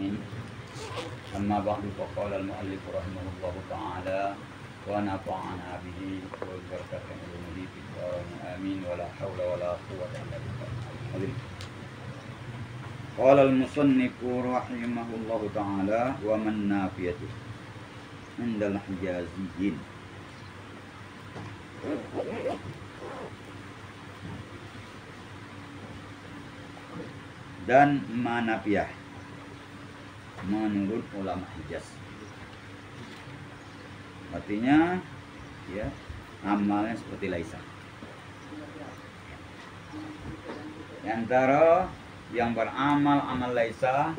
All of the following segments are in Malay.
العالمين أما بعد فقال المؤلف رحمه الله تعالى ونفعنا به وبركة علومه في الدارين آمين ولا حول ولا قوة إلا بالله. قال المصنف رحمه الله تعالى ومن نافيته عند الحجازيين. Dan manafiyah menurut ulama Hijaz, artinya ya amalnya seperti laisa. Di antara yang beramal amal laisa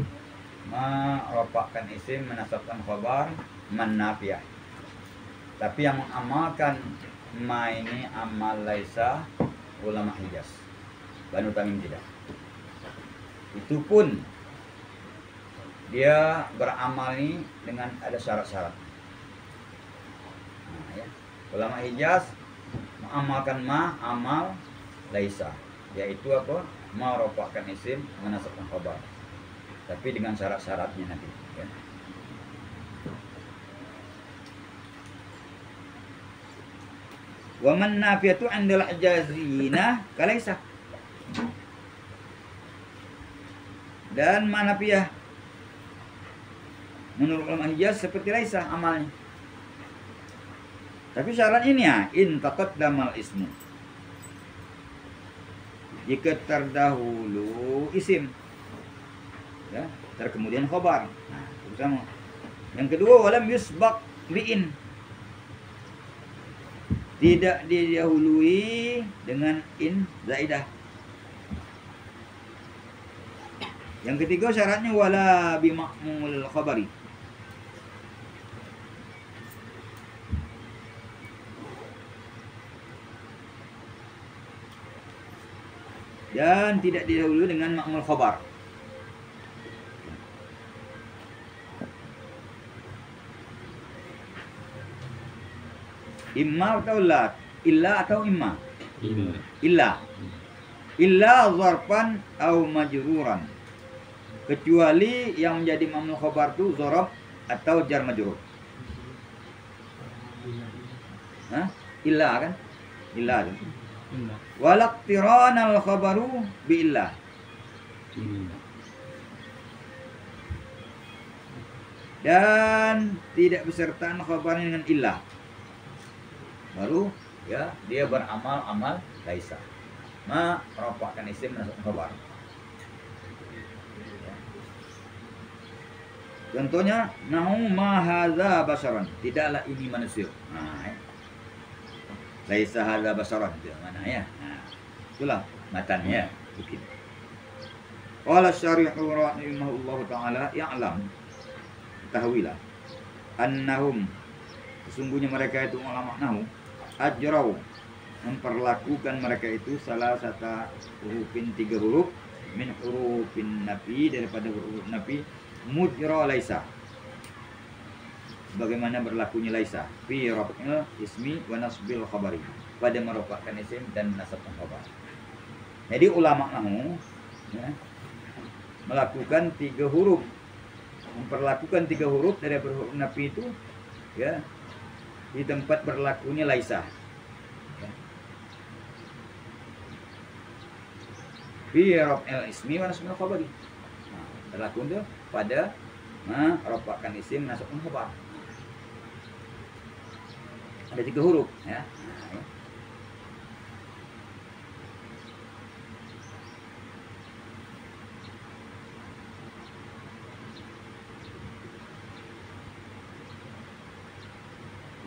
merofakkan isim, menasabkan khabar, manafiyah. Tapi yang mengamalkan ma ini amal laisa ulama Hijaz, Banu Tamim tidak. Itu pun dia beramal ini dengan ada syarat-syarat. Nah, ya. Ulama Hijaz mengamalkan ma amal laisa, yaitu apa? Merofakkan isim, menasabkan khabar. Tapi dengan syarat-syaratnya nanti. Ya. Wa man nafiyatu 'indal hijaziyina kalaisa. Dan manafiyah menurut ulama Hijaz seperti laisa amalnya. Tapi syarat ini ya, in taqaddamal ismu. Jika terdahulu isim, ya, terkemudian khabar. Nah, itu sama. Yang kedua, walam yusbaq bi'in. Tidak didahului dengan in zaidah. Yang ketiga syaratnya wala bima'mul khabari. Dan tidak didahului dengan ma'mul khabar. Imma atau la, illa atau imma. Illa zarfan au majruran. Kecuali yang menjadi ma'mul khabar itu dzaraf atau jar majrur. Hah? Illa kan? Illa kan? Walaqtiranal khabaru bi illa. Dan tidak besertaan khabarnya dengan illah. Baru ya dia beramal amal laisa. Ma rafa'kan isim menasabkan khabar. Contohnya nahu ma hadza basaran, tidaklah ini manusia. Nah, ya. Laisa hadza basaran, itu mana ya? Nah, itulah matannya begitu. Qala syarih rahimahullah taala ya'lam, ketahuilah annahum, sesungguhnya mereka itu ulama nahwu ajrau, memperlakukan mereka itu salah satu hurufin 3 huruf min hurufin nafi, daripada huruf nafi mujra laisa, bagaimana berlakunya laisa fi raf'il ismi wa nasbil khabari, pada merofakkan isim dan menasabkan khabar. Jadi ulama nahwu ya, melakukan 3 huruf, memperlakukan 3 huruf dari huruf nafi itu ya di tempat berlakunya laisa ya. Fi raf'il ismi wa nasbil khabari, nah, berlaku itu pada merofakkan isim menasabkan khabar. Ada 3 huruf ya. Nah, ya.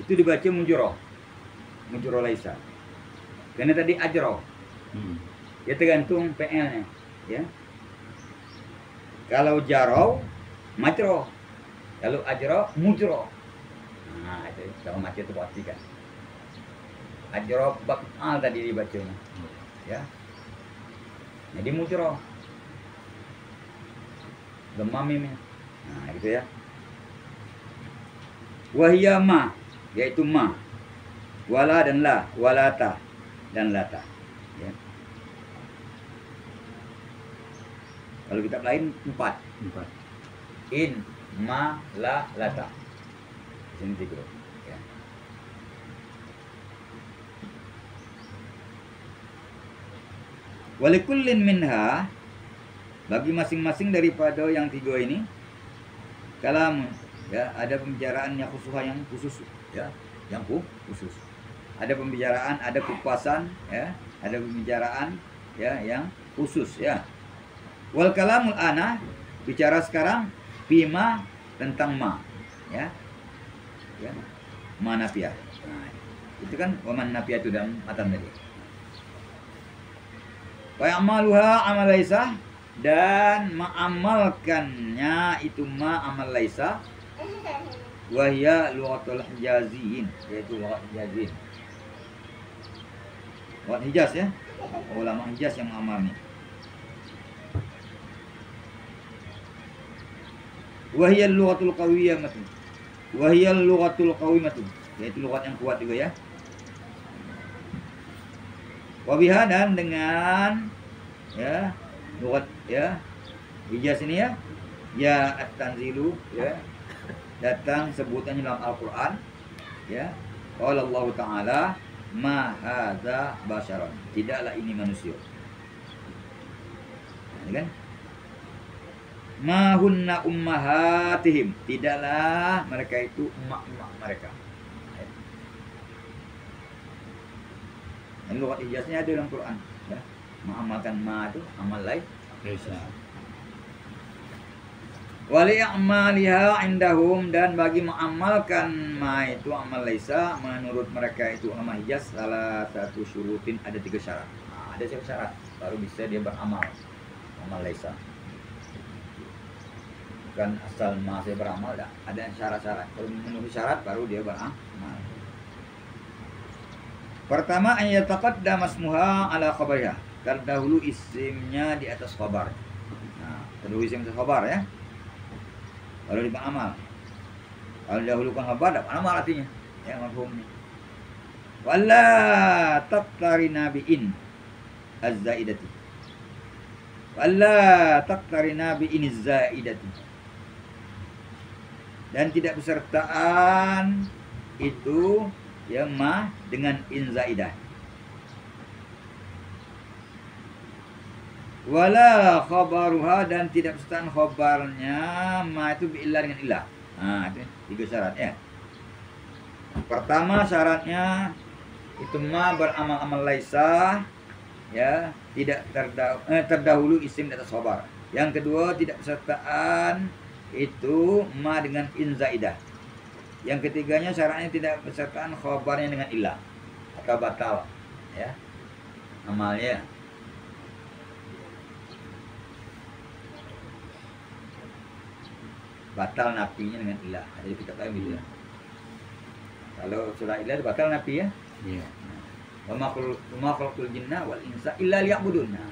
Itu dibaca mujro laisa. Karena tadi ajro. Ya tergantung PL-nya ya. Kalau jaro majro, kalau ajro mujro. Nah, itu kalau macam itu pasti kan. Ajro bakal tadi dibacanya. Ya. Jadi mujro. Lemam mimnya. Nah, gitu ya. Wahia ma, yaitu ma. Wala dan la, walata dan lata. Ya. Kalau kitab lain 4. in, ma, la, lata. Sini 3. Ya. Walikullin minha, bagi masing-masing daripada yang 3 ini, kalam, ya, ada pembicaraan yang khusus, ya, yang khusus. Ada pembicaraan, ada kupasan, ya, ada pembicaraan, ya, yang khusus, ya. Wal kalamul ana, bicara sekarang bima, tentang ma, ya. Ya. Ma nafiyah. Nah, itu kan waman nafiyah itu dalam matan tadi. Wa ya'maluha amal laisa, dan mengamalkannya itu ma amal laisa, wa hiya lughatul hijaziyin, yaitu lughat hijaziyin. Lughat Hijaz, ya. Ulama Hijaz yang mengamalnya. Wa hiya lughatul qawiyyah, wa hiya lughatul qawimah, yaitu lughat yang kuat juga, ya. Wa biha, dan dengan, ya, lughat, ya, Hijaz ini, ya at-tanzilu, ya, datang sebutannya dalam Al-Qur'an, ya. Qala Allah Ta'ala, ma hadza basyaran, tidaklah ini manusia. Nah, kan? Ma hunna ummahatihim, tidaklah mereka itu emak-emak mereka. Dan lughat Hijaznya ada dalam Quran, ya. Mengamalkan ma itu amal laisa. Wali a'maliha indahum, dan bagi mengamalkan ma itu amal laisa, menurut mereka itu ulama Hijaz, salah satu syurutin, ada 3 syarat. Nah, ada 3 syarat baru bisa dia beramal amal laisa. Bukan asal ma saya beramal, ada syarat-syarat. Kalau memenuhi syarat baru dia beramal. Pertama, ayataqaddam asmuha ala khabariha, terdahulu isimnya di atas khabar. Nah, terdahulu isim di atas khabar, ya. Kalau di amal, kalau dahulukan khabar, dapat amal artinya, ya, mafhumnya. Wala taqtari nabiin az-zaidati, wala taqtari nabiin az-zaidati, dan tidak besertaan itu, ya, ma dengan in zaidah. Wala khabaruha, dan tidak besertaan khabarnya ma itu bi'illah, dengan ilah. Nah, itu 3 syarat, ya. Pertama syaratnya itu ma beramal-amal laisa, ya, tidak terdahulu isim di atas khabar. Yang kedua, tidak besertaan itu ma dengan in zaidah. Yang ketiganya syaratnya tidak besertaan khabarnya dengan ilah atau batal, ya, amalnya. Batal nafinya dengan ilah. Jadi kita tahu gitu. Kalau surah ilah batal nafi, ya. Iya. Wa ma khalaqul jinna wal insa illa liya'budun. Nah,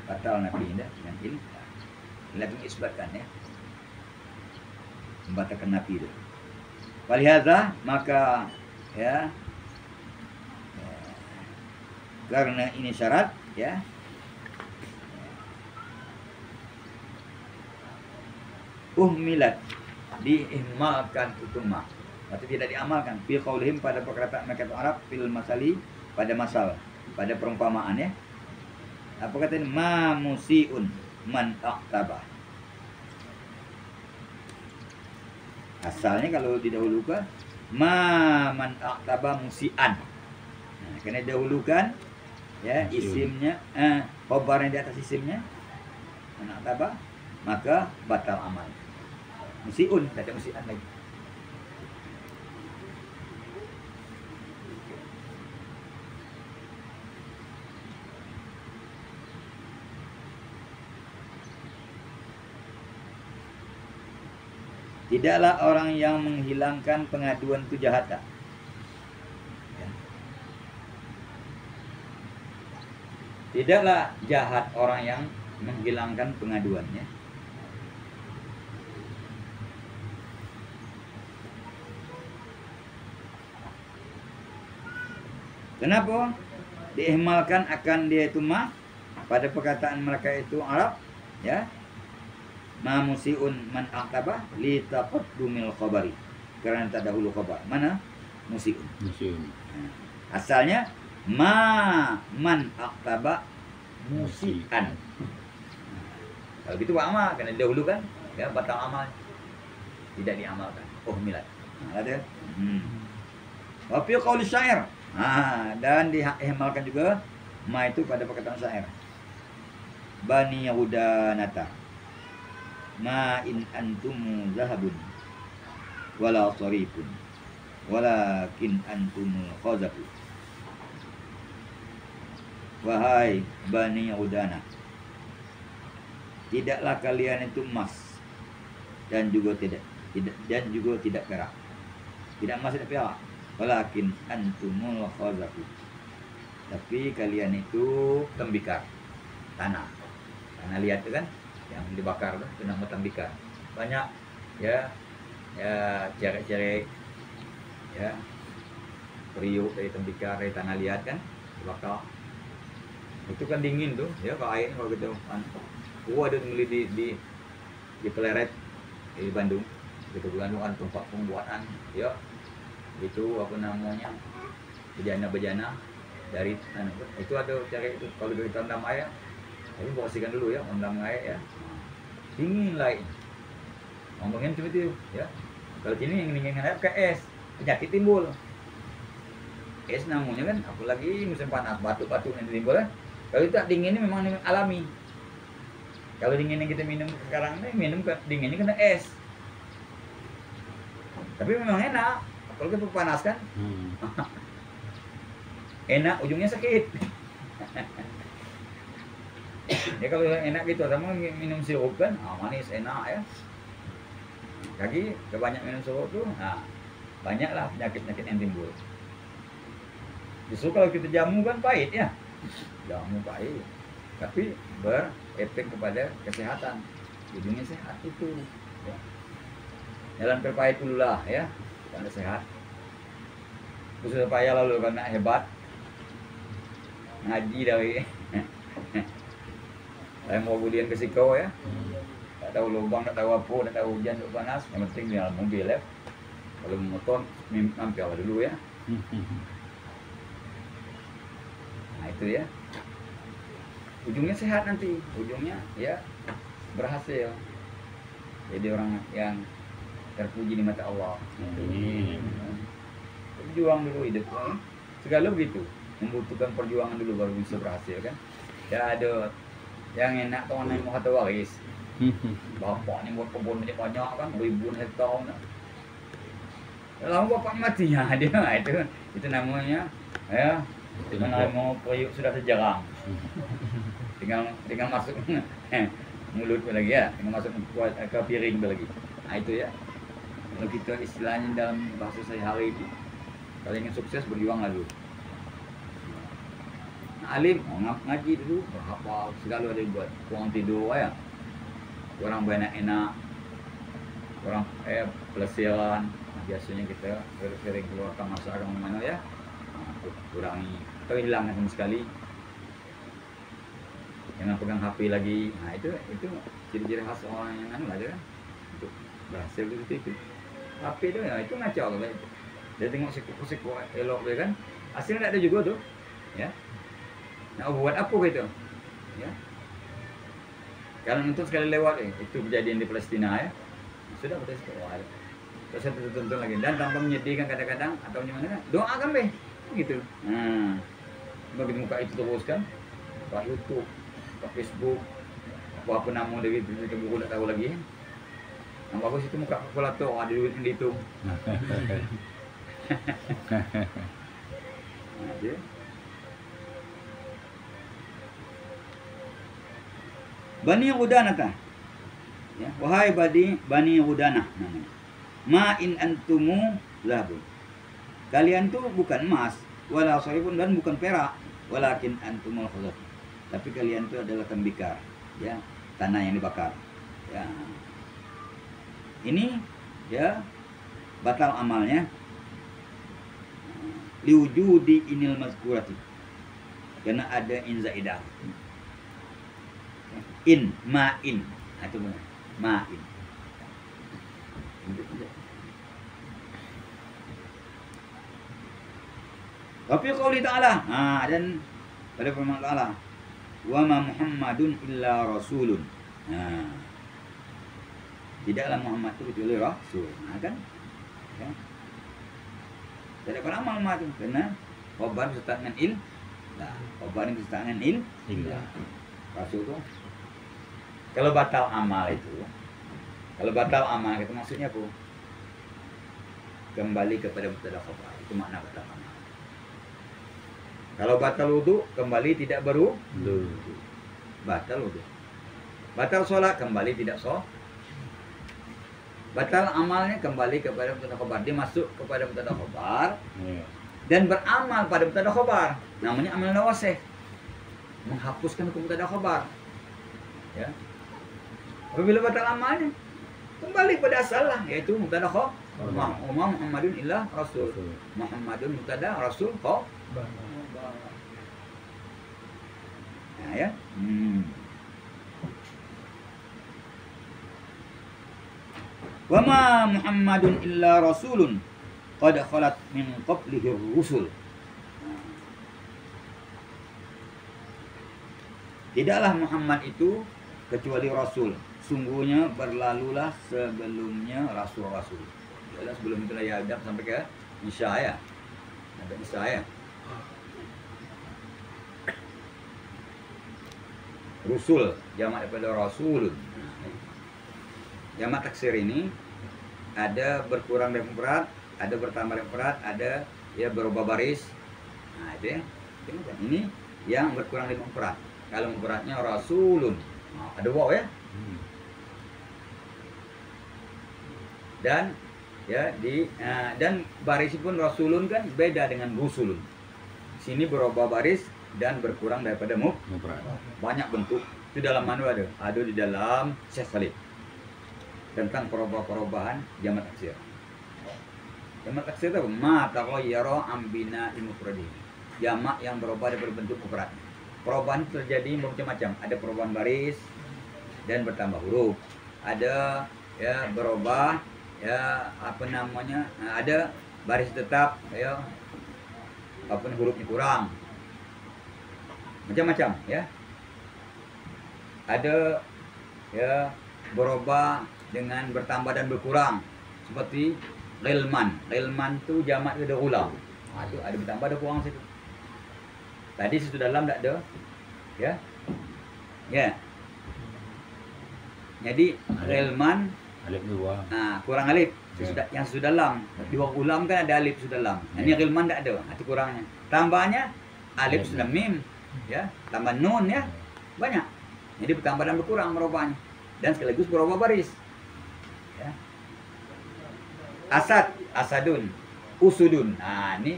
batal nafinya dengan ilah. Ilah itu isbatkan, ya. Membatalkan nafi itu. Walihadza, maka, ya, karena ini syarat, ya, uhmilat, diihmalkan itu ma, atau tidak diamalkan, fi qaulihim, pada perkataan mereka Arab, fil masali, pada masal, pada perumpamaan, ya. Apa katanya? Ma musiun man aqtabah. Asalnya kalau didahulukan ma man aqtaba musian. Nah, karena didahulukan, ya, isimnya, khabarnya di atas isimnya, man aqtaba, maka batal amal. Musiun, tidak ada musian lagi. Tidaklah orang yang menghilangkan pengaduan itu jahat, tak? Ya. Tidaklah jahat orang yang menghilangkan pengaduannya. Kenapa diihmalkan akan dia itu ma pada perkataan mereka itu Arab, ya? Ma musiun man aqaba li taqaddumil khabari. Karena terdahulu khabar. Mana? Musiun. Asalnya man aqaba musian. Kalau gitu amal karena dahulu kan ya batal amal. Tidak diamalkan. Oh milad. Ada. Wa fi qauli syair. Dan diamalkan juga ma itu pada perkataan syair. Bani Yahudanata ma in antum zahabun wala sarifun walakin antumul khazafu. Wahai Bani Yahudana, tidaklah kalian itu emas dan juga tidak perak. Tidak emas tidak perak. Walakin antumul khazafu. Tapi kalian itu tembikar tanah. Tanah liat itu kan yang dibakar itu nama tembikar. Banyak ya cerek-cerek ya periuk dari tembikar dari tanah liat kan dibakar. Itu kan dingin tuh ya kalau air kalau gitu kan. Ada beli di Peleret di Bandung. Gitu Bandung kan tempat pembuatan ya. Itu apa namanya? Bejana-bejana dari itu ada cari itu kalau dari rendam air. Tapi bersihkan dulu ya, rendam air ya. Dingin lah ini. Ngomongin cuma itu ya. Kalau sini yang dingin air ke es, penyakit timbul. Es namanya kan apalagi musim panas batuk-batuk yang timbul kan. Kalau itu dingin ini memang alami. Kalau dingin yang kita minum sekarang ini minum dinginnya kena es. Tapi memang enak. Kalau kita panas kan, enak ujungnya sakit. Ya kalau enak gitu, sama minum sirup kan, manis enak ya. Lagi kebanyak minum sirup tuh, banyaklah penyakit-penyakit yang timbul. Justru kalau kita jamu kan pahit ya, jamu pahit, tapi berefek kepada kesehatan. Ujungnya sehat itu. Ya. Jalan terpahit dulu lah ya. Karena sehat. Khusus payah lalu karena hebat. Ngaji dari saya mau kuliah ke Sikau ya. Tak tahu lubang, tak tahu apa, tak tahu hujan, tak panas. Yang penting di dalam mobil ya. Kalau motor mampir dulu ya. Nah itu ya. Ujungnya sehat nanti. Ujungnya ya berhasil. Jadi orang yang terpuji di mata Allah. Berjuang dulu hidup. Segala begitu. Membutuhkan perjuangan dulu baru bisa berhasil kan. Ya ada yang enak tuh yang mau harta waris. Bapak ni buat kebun banyak kan, ribuan hektar kan. Lalu bapaknya mati ya dia itu namanya ya. Dengan mau periuk sudah sejarang. Tinggal masuk mulut lagi ya, tinggal masuk ke piring lagi. Nah itu ya. Kalau kita istilahnya dalam bahasa sehari-hari itu, kalau ingin sukses berjuanglah dulu. Nah, alim, ngaji dulu, berhafal, segala ada buat. Kurang tidur ya, kurang banyak enak, kurang pelesiran. Nah, biasanya kita sering keluarkan masalah mana ya, kurangi atau hilang sama sekali. Jangan pegang HP lagi. Nah itu ciri-ciri khas orang yang anu ada kan, untuk berhasil itu. HP itu ya itu ngacau kalau itu. Dia tengok siku elok dia kan, hasilnya ada juga tuh, ya. Nah buat apa gitu, ya? Kalau nonton sekali lewat itu kejadian di Palestina ya, sudah betul sekali. Terus saya tonton lagi dan tanpa menyedihkan kadang-kadang atau gimana, doakan be, gitu. Nah, begitu muka itu terus kan, buka YouTube, buka Facebook, apa nama dari itu buku tidak tahu lagi. Yang bagus itu muka kalkulator, ada duit yang dihitung. Nah, dia. Bani Yahudanata. Ya, wahai Bani Yahudanah namanya. Ma in antumu zahabun. Kalian tuh bukan emas, wala sarifun dan bukan perak, walakin antumul khazaf. Tapi kalian itu adalah tembikar, ya, tanah yang dibakar. Ya. Ini ya batal amalnya liwujudi inil mazkurati karena ada in zaidah in ma in itu benar ma'in. Tapi qauli ta'ala, dan pada firman Allah, wa ma Muhammadun illa rasulun. Tidaklah Muhammad itu kecuali rasul. Kan? Ya. Tidak ada amal itu karena khabar serta dengan il. Nah, khabar itu serta dengan il. Rasul itu. Kalau batal amal itu maksudnya apa? Kembali kepada mubtada khabar. Itu makna batal amal. Kalau batal wudu kembali tidak berwudu. Batal wudu. Batal sholat kembali tidak sholat. Batal amalnya kembali kepada mubtada khabar. Dia masuk kepada mubtada khabar dan beramal pada mubtada khabar. Namanya amal nawasih. Menghapuskan ke mubtada khabar. Ya. Apabila batal amalnya kembali pada asalnya, yaitu mubtada khabar. Muhammadun illa rasul. Muhammadun mubtada, rasul khabar. Nah, ya. Wa ma Muhammadun illa rasulun qad khalat min qablihi rusul. Tidaklah Muhammad itu kecuali rasul. Sungguhnya berlalulah sebelumnya rasul-rasul. Jelas sebelum itulah ya Adam sampai ke Isa ya. Nabi Isa ya. Rusul jamak daripada rasulun. Jamak taksir ini ada berkurang dari mufrad, ada bertambah dari mufrad, ada ya berubah baris. Nah, itu ya. Ini yang berkurang dari mufrad. Kalau mufradnya rasulun. Nah, ada waw ya. Dan ya dan baris pun rasulun kan beda dengan rusulun. Sini berubah baris dan berkurang daripada mufrad. Banyak bentuk. Itu dalam mana ada? Ada di dalam Syekh Salih. Tentang perubahan jamak taksir. Jamak taksir itu ma taghayyara am bina'il mufradi. Jamak yang berubah dari bentuk mufrad. Perubahan terjadi macam-macam. Ada perubahan baris dan bertambah huruf. Ada ya berubah ya ada baris tetap ya apapun hurufnya kurang. Macam-macam ya. Ada ya berubah dengan bertambah dan berkurang seperti ghilman. Ghilman itu jamak itu ada ulang. Itu ada bertambah ada kurang situ. Tadi situ dalam tak ada. Ya. Ya. Jadi ghilman alif dua. Kurang alif. Yang sudah dalam. Di wang ulam kan ada alif sudah dalam. Ini ghilman tak ada. Itu kurangnya. Tambahnya alif sudah mim. Ya, tambah nun ya. Banyak. Jadi bertambah dan berkurang merubahnya. Dan sekaligus berubah baris. Ya. Asad, asadun, usudun. Ini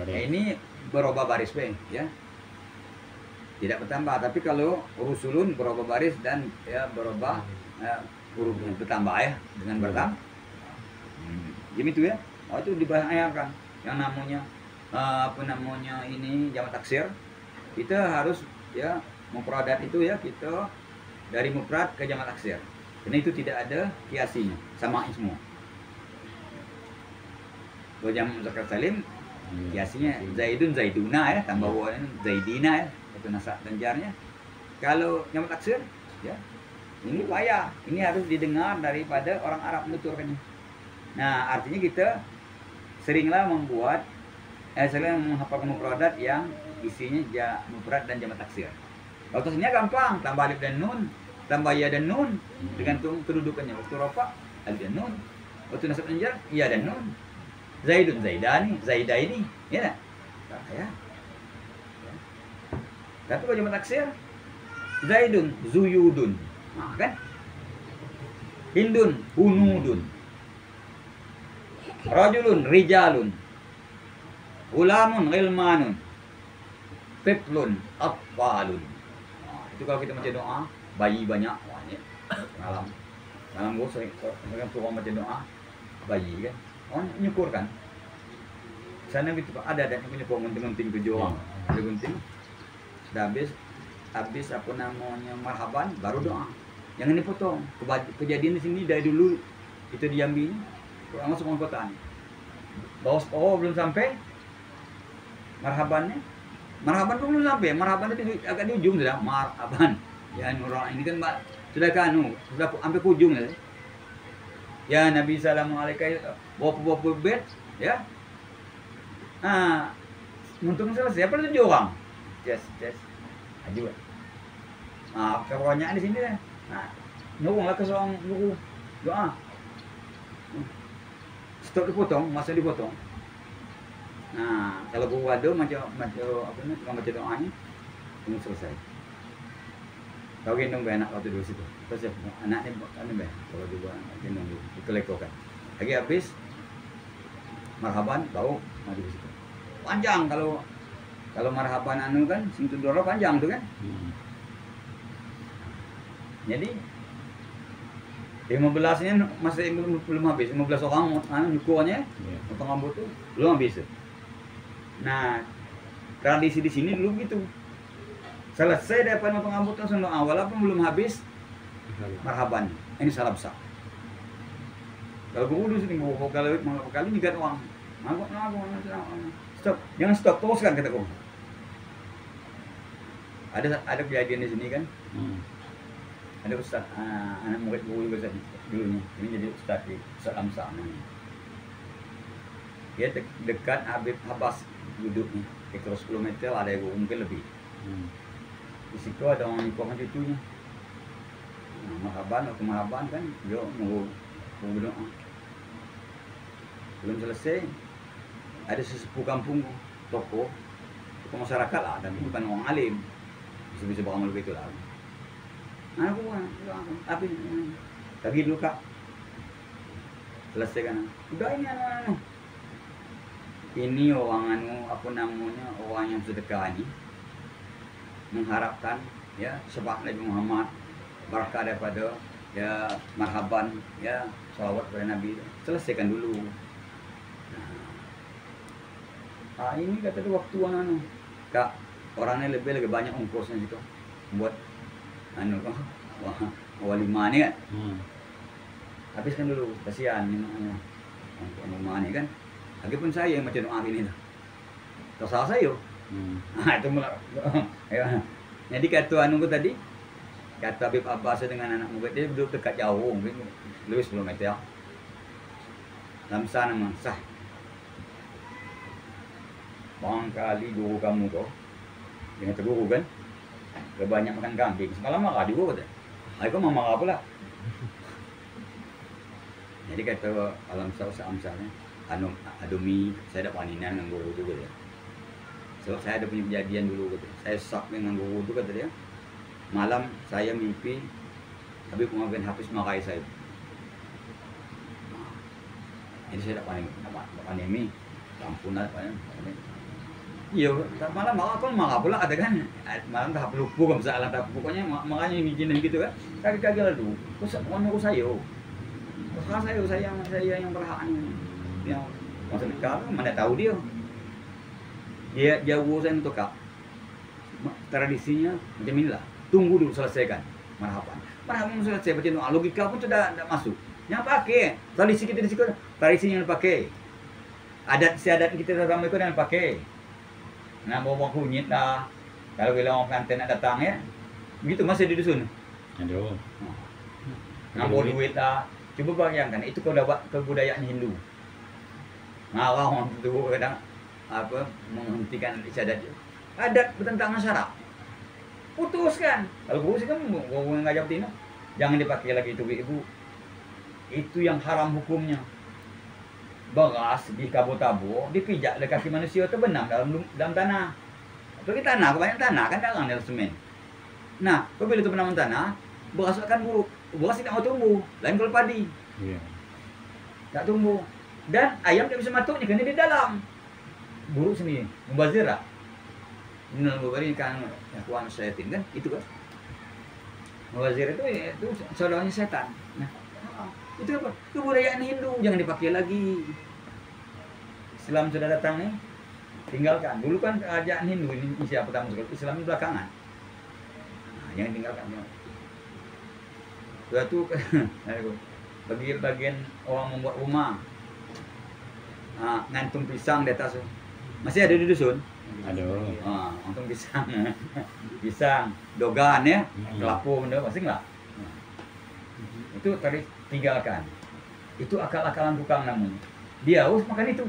ini berubah baris ya. Tidak bertambah, tapi kalau rusulun berubah baris dan ya berubah huruf bertambah ya dengan bertambah. Jadi itu ya. Itu dibayangkan yang namanya ini jamak taksir. Kita harus ya mufradat itu ya kita dari mufrad ke jamak taksir. Karena itu tidak ada kiasinya, samain semua. Kalau jamak muzakkar salim kiasinya zaidun zaiduna ya, tambah waw zaidina ya, itu nasab dan jarnya. Kalau jamak taksir ya ini payah, ini harus didengar daripada orang Arab menuturkannya. Nah, artinya kita seringlah membuat sering menghafalkan mufradat yang isinya mufrad dan jamak taksir. Kalau tasnya gampang, tambah alif dan nun, tambah ya dan nun, tergantung kedudukannya. Waktu rafa alif dan nun, waktu nasab dan jar ya dan nun. Zaidun zaidani, zaidaini, ya tak? Ya. Tapi kalau jamak taksir, zaidun zuyudun, kan? Hindun hunudun, rajulun rijalun, ulamun ghilmanun, tiflun atfalun. Itu kalau kita baca doa, bayi banyak. Wah, ini malam gue sering suruh baca doa, bayi kan. Oh, nyukur kan. Sana gitu ada yang nyukur gunting-gunting tujuh orang. Ada gunting. Sudah habis apa namanya marhaban baru doa. jangan dipotong. Kejadian di sini dari dulu itu di Jambi, orang masuk perkotaan. Bawa belum sampai, marhaban tuh belum sampai, marhaban itu agak di ujung sudah, marhaban. Ya orang ini kan sudah sudah sampai ke ujung ya. Ya Nabi Assalamualaikum, bawa bed, ya. Untung selesai, apa 7 orang? Yes. Aju. Kebanyakan di sini kan. Nyuruhlah ke seorang guru doa. Stop dipotong, masa dipotong. Kalau guru ada macam apa ni, tukang baca doanya, ini selesai. Kau gendong anak waktu dulu situ. Terus anak ni kalau dia gendong dikelekokan. Lagi habis marhaban bau madu situ. Panjang kalau marhaban kan sing tudoro panjang tu kan. Jadi 15-nya masih belum habis. 15 orang nyukurnya potong rambut tu belum habis. Nah, tradisi di sini dulu gitu. Selesai daripada potong rambut langsung doa walaupun belum habis marhaban. Ini salah besar. Kalau guru dulu sini kali nyigat uang. Stop, jangan stop, teruskan kata guru. Ada kejadian di sini kan. Ada ustaz, anak murid guru juga dulunya. Ini jadi ustaz di Ustaz Amsa namanya. Dia dekat Habib Abbas duduknya. Kira 10 meter ada guru mungkin lebih. Di situ ada orang nyukurkan cucunya. Marhaban kan, dia nunggu berdoa. Belum selesai, ada sesepuh kampung, tokoh masyarakat lah, tapi bukan orang alim. Bisa bawa malu gitu lah. Aku tapi dulu kak, selesai kan? Udah ini anu. Ini orang apa namanya, orang yang sedekah ini mengharapkan ya sebab Nabi Muhammad, barakah daripada ya marhaban ya salawat kepada Nabi. Selesaikan dulu. Ini kata dia waktu kak orangnya lebih banyak ongkosnya gitu buat walimah ni kan. Habiskan dulu, kasihan walimah ni kan. Lagipun saya yang macam doa ini tu. Tersalah saya. Itu mula. Jadi kata tadi, kata Habib Abbas dengan anak murid dia duduk dekat jauh, mungkin lebih 10 meter. Dalam sana memang sah. Barangkali guru kamu tu, dengan terguru kan, banyak makan kambing. Semalam marah di guru kata. Aku mau marah pula. Jadi kata alam amsalnya, adumi, saya ada paninan dengan guru juga dia. Sebab saya ada punya kejadian dulu kata. Saya sak dengan guru tu kata dia. Malam saya mimpi Habib Umar bin Hafiz marahi saya. Jadi saya dapat pandemi, ampunlah panen. Iya, malam marah pula ada kan. Malam tak lupa kan masalah tak pokoknya makanya izin gitu kan. Kagak lalu. Terus orang saya. Terus saya yang berhak yang maksudnya kalau mana tahu dia. Dia jauh saya untuk kak. Tradisinya macam inilah. Tunggu dulu selesaikan. Marhaban selesai baca doa. Logika pun sudah masuk. Yang pakai tradisi kita di situ, tradisi yang pakai. Adat istiadat kita dalam itu yang pakai. Nah, bawa kunyit dah. Kalau bila orang pengantin nak datang ya, begitu masih di dusun. Aduh. Ngambil duit dah. Cuba bayangkan itu kalau dapat kebudayaan Hindu. Marah orang tu kadang apa menghentikan istiadat. Adat bertentangan syarak. Putuskan. Kalau guru sih kan guru yang ngajak betina, jangan dipakai lagi itu ibu. Itu yang haram hukumnya. Beras di kabo-tabo dipijak oleh kaki manusia terbenam dalam tanah. Pergi tanah, kebanyakan tanah kan dalam semen. Nah, apabila itu benam tanah, beras akan buruk. Beras tidak mau tumbuh, lain kalau padi. Tak tumbuh. Dan ayam tidak bisa matuknya kerana di dalam. Buruk sendiri, mubazirah. Minal mubarin kan ikhwan syaitan kan, itu kan. Mubazir itu saudaranya setan. Nah, itu apa? Kebudayaan Hindu jangan dipakai lagi. Islam sudah datang nih, tinggalkan. Dulu kan kerajaan Hindu ini siapa pertama sekali, Islam ini belakangan. Nah, jangan tinggalkan. Suatu bagian orang membuat rumah, ngantung pisang di atas. Masih ada di dusun? Aduh. Ngantung pisang, pisang, dogan ya, kelapung, masih nggak? Itu tadi tinggalkan. Itu akal-akalan tukang namanya. Dia harus makan itu.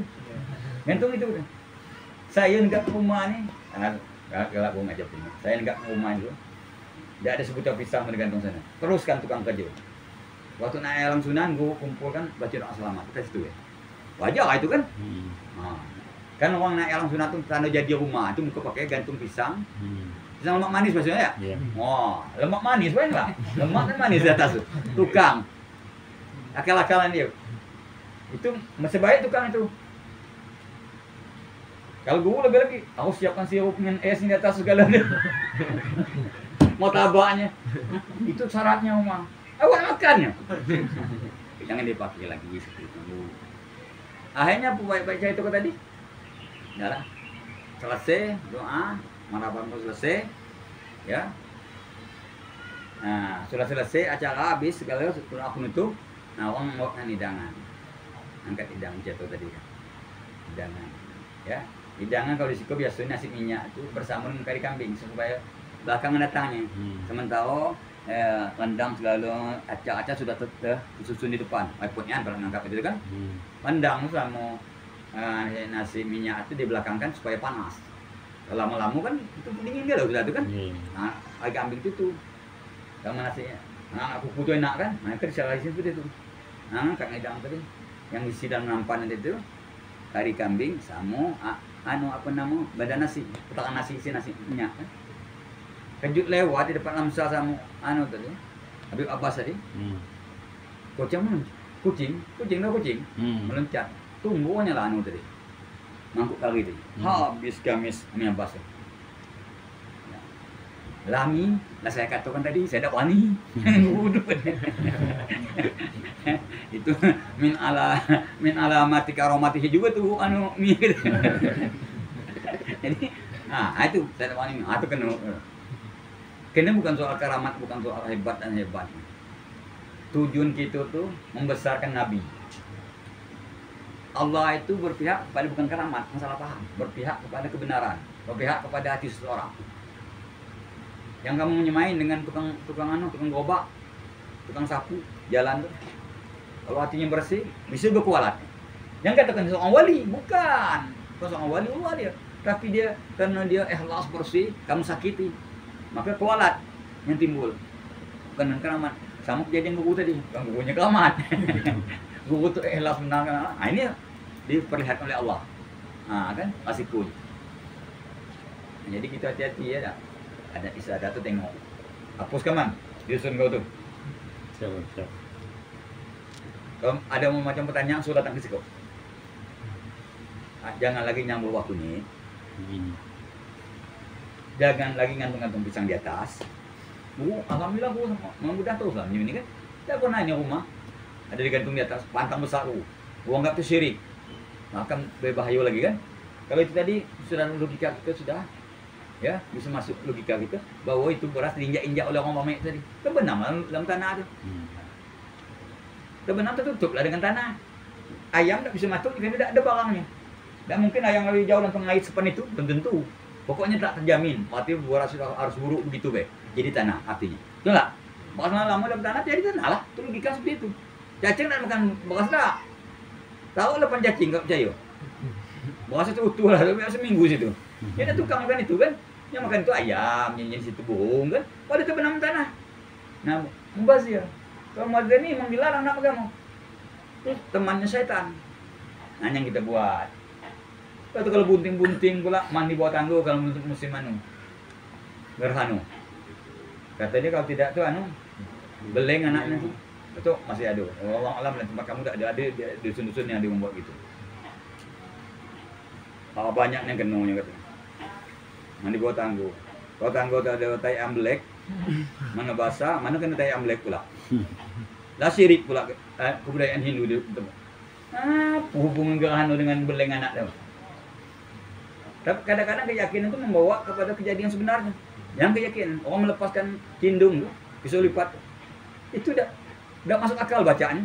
Gantung itu. Saya enggak ke rumah nih. Galak gua aja punya. Saya enggak ke rumah itu. Tidak ada sebuah pisang digantung sana. Teruskan tukang kerja. Waktu naik alam sunan, gua kumpulkan baca doa selamat. Kita situ ya. Wajar lah itu kan? Kan orang naik alam sunan tuh tanda jadi rumah itu muka pakai gantung pisang. Pisang lemak manis maksudnya ya? Iya. Lemak manis bukan enggak? Lemak kan manis di atas tuh. Tukang. Akal-akalan dia. Itu masih baik tukang itu. Kalau gue lebih-lebih, aku siapkan sirup dengan es di atas segala mau tabaknya. Itu syaratnya Umar. Awak makannya. Jangan dipakai lagi seperti itu. Akhirnya baik-baik itu tadi. Yalah. Selesai doa, maraban selesai. Ya. Nah, sudah selesai acara habis segala sudah aku nutup. Nah, orang mau hidangan. Angkat hidang jatuh tadi. Hidangan. Ya. Hidangan kalau di situ biasanya nasi minyak itu bersama dengan kari kambing supaya belakangan datangnya. Sementara rendang segala acak-acak sudah disusun di depan. iPod-nya kalau ngangkat itu kan. Rendang sama nasi minyak itu dibelakangkan supaya panas. Lama-lama kan itu dingin dia loh sudah itu kan. Nah, kari kambing itu sama nasinya. Nah, aku putu enak kan. Nah, itu disalahkan seperti itu. Nah, kak hidang tadi yang isi dalam nampan itu kari kambing sama apa nama badan nasi, kotakan nasi isi nasi minyak kan. Kejut lewat di depan Lamsa sama tadi Habib Abbas tadi. Kucing meloncat tunggunya lah tadi mangkuk kali itu habis gamis Ami Abbas ya. Lami lah saya katakan tadi saya ada wani itu min alamati karomatihi juga tuh gitu. Jadi itu saya ada wani itu kena bukan soal karamat, bukan soal hebat dan hebat. Tujuan kita tuh membesarkan Nabi. Allah itu berpihak kepada bukan karamat, masalah paham, berpihak kepada kebenaran, berpihak kepada hati seseorang. Yang kamu menyemain dengan tukang gerobak, tukang sapu, jalan tuh. Kalau hatinya bersih, bisa berkualat. Yang katakan seorang wali, bukan seorang wali dia. Tapi dia karena dia ikhlas bersih, kamu sakiti, maka kualat yang timbul. Bukan keramat. Sama kejadian guru tadi, bukan gurunya keramat. Guru itu ikhlas menang. Nah, ini diperlihatkan oleh Allah. Nah, kan kasih puji. Nah, jadi kita hati-hati ya. Ada isadah tuh tengok. Hapuskan man, disusun kau tuh. Siap. Kalau ada macam pertanyaan, suruh datang ke situ. Jangan lagi nyambung waktu nih. Jangan lagi ngantung-ngantung pisang di atas. Alhamdulillah bu, mudah terus lah ini kan. Tidak pernah ini rumah ada digantung di atas, pantang besar gua anggap itu syirik. Makan berbahaya lagi kan. Kalau itu tadi sudah logika kita sudah ya bisa masuk logika kita bahwa itu beras diinjak-injak oleh orang Mamek tadi. Terbenam dalam tanah itu. Terbenam tertutup lah dengan tanah. Ayam tak bisa masuk jika tidak ada barangnya. Dan mungkin ayam lebih jauh dan pengait sepan itu belum tentu. Pokoknya tak terjamin. Berarti beras sudah harus buruk begitu be. Jadi tanah artinya. Betul tak? Beras lama dalam tanah jadi tanah lah. Itu logika seperti itu. Cacing tak makan beras tak. Tahu lepas cacing tak percaya. Beras itu utuh lah. Biasa seminggu situ. Dia ada tukang makan itu kan. Yang makan itu ayam, yang situ burung kan. Pada itu benam tanah. Nah, membazir. Kalau mazir ini memang dilarang nak kamu. Terus temannya setan. Nah, yang kita buat. Itu kalau bunting-bunting pula mandi bawah tangga kalau musim gerhana. Katanya kalau tidak tuh beleng anaknya tuh. Itu masih ada. Allah alam dan tempat kamu tidak ada dusun-dusun yang ada membuat gitu. Kalau banyak yang kenalnya katanya. Mandi bawah tangga. Bawah tangga ada tai amblek. Mana basah, mana kena tai amblek pula. Lah syirik pula kebudayaan Hindu di tempat. Hubungan gerhana dengan beleng anak dia. Tapi kadang-kadang keyakinan itu membawa kepada kejadian sebenarnya. Yang keyakinan orang melepaskan cindung pisau lipat. Itu dah masuk akal bacaannya.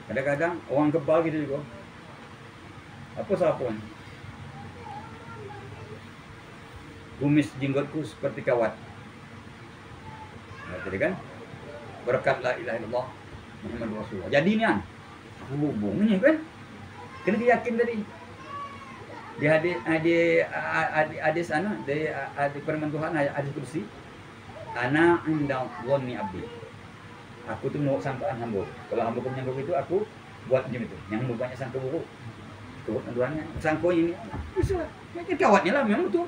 Kadang-kadang orang kebal gitu juga. Apa salah pun? Kumis jenggotku seperti kawat. Nah, tadi kan berkat la ilaha illallah Muhammad Rasulullah. Jadi ni kan hubungnya kan kena yakin tadi. Di hadis sana dari hadis firman Tuhan hadis kursi. Ana inda dhanni abdi. Aku tu menurut sangkaan hamba. Kalau hamba punya buruk itu aku buat macam itu. Yang hamba banyak sangka buruk. Tuhannya sangka ini. Bisa. Macam kawatnya lah memang betul.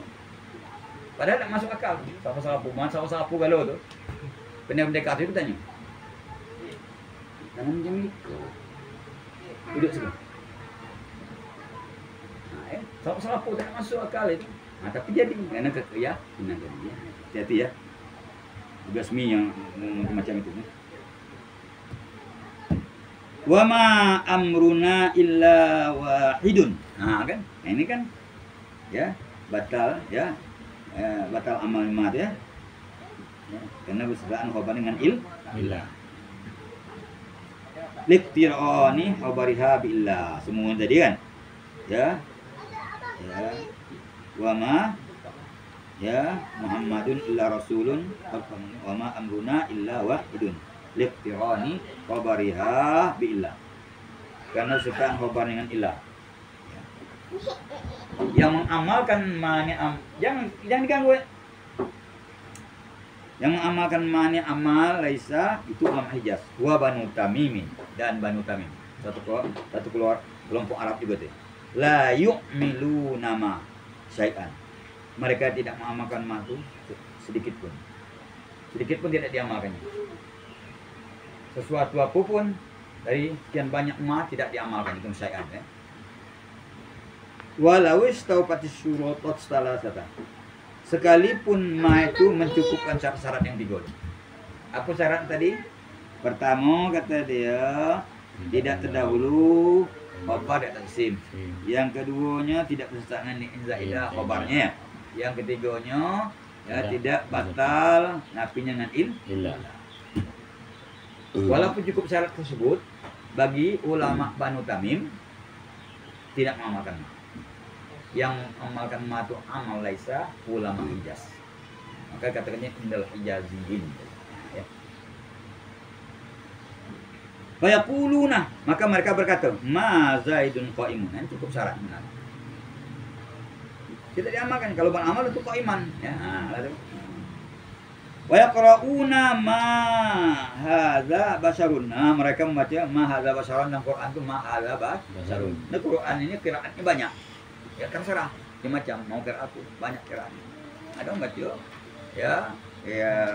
Padahal tak masuk akal. Sapu-sapu, sapu-sapu galau tu. Pendekar itu tanya. Jangan macam itu. Duduk sini. Sapu-sapu tak masuk akal itu. Tapi jadi kerana keyakinan tadi. Hati-hati ya. Tugas mi yang macam itu. Wa ma amruna illa wahidun. Kan? Ini kan ya batal ya. Batal amal mat ya. Karena bersertaan khabar dengan illah. Liktirani khabariha billah. Semua tadi kan? Ya. Wa ma ya Muhammadun illa rasulun wa ma amruna illa wahidun. Liktirani khabariha billah. Karena bersertaan khabar dengan illah. Yang mengamalkan jangan diganggu. Yang mengamalkan mani amal laisa itu ulama Hijaz, wa Banu Tamim dan Banu Tamim. Satu kelompok Arab juga tu. La yu'miluna ma syai'an. Mereka tidak mengamalkan ma itu sedikit pun. Sedikit pun tidak diamalkannya. Sesuatu apapun dari sekian banyak ma tidak diamalkan itu syai'an ya. Walau istaufatis syurutat salasata. Sekalipun ma itu mencukupkan syarat-syarat yang tiga. Apa syarat tadi? Pertama kata dia tidak terdahulu khabar dan taksim. Yang keduanya tidak bersertaan dengan zaidah khabarnya. Yang ketiganya ya tidak batal nafinya dengan illah. Walaupun cukup syarat tersebut bagi ulama Banu Tamim tidak mengamalkan. Yang amalkan ma itu amal laisa ulama Hijaz. Maka katakannya indal Hijaziyin. Ya. Fayaquluna, maka mereka berkata, ma Zaidun qaimun. Ini cukup syarat benar. Tidak diamalkan kalau beramal itu qaiman, ya. Lalu wa yaqrauna ma hadza basharun. Mereka membaca ma hadza basharun dalam Quran itu ma hadza basharun. Nah, Quran ini qiraatnya banyak. Ya terserah, macam mau kira aku banyak kira. Ada enggak tuh? Ya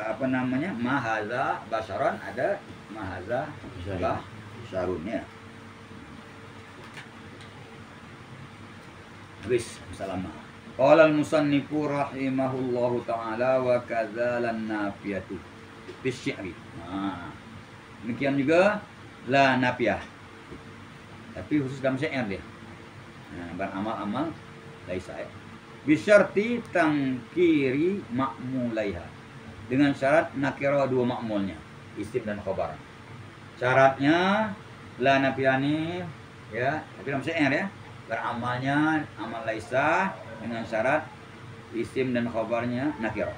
apa namanya? Mahaza basaron ada mahaza basarunnya. Wis salam. Qala al-musannifu rahimahullahu taala wa kadzalan nafiyatu bisy'ri. Demikian juga la nafiyah. Tapi khusus dalam syair dia. Beramal-amal laisa bisyarti tangkiri ma'mulaiha dengan syarat nakira dua ma'mulnya isim dan khabar. Syaratnya la nafiyani ya tapi dalam syair ya beramalnya amal laisa dengan syarat isim dan khabarnya nakira.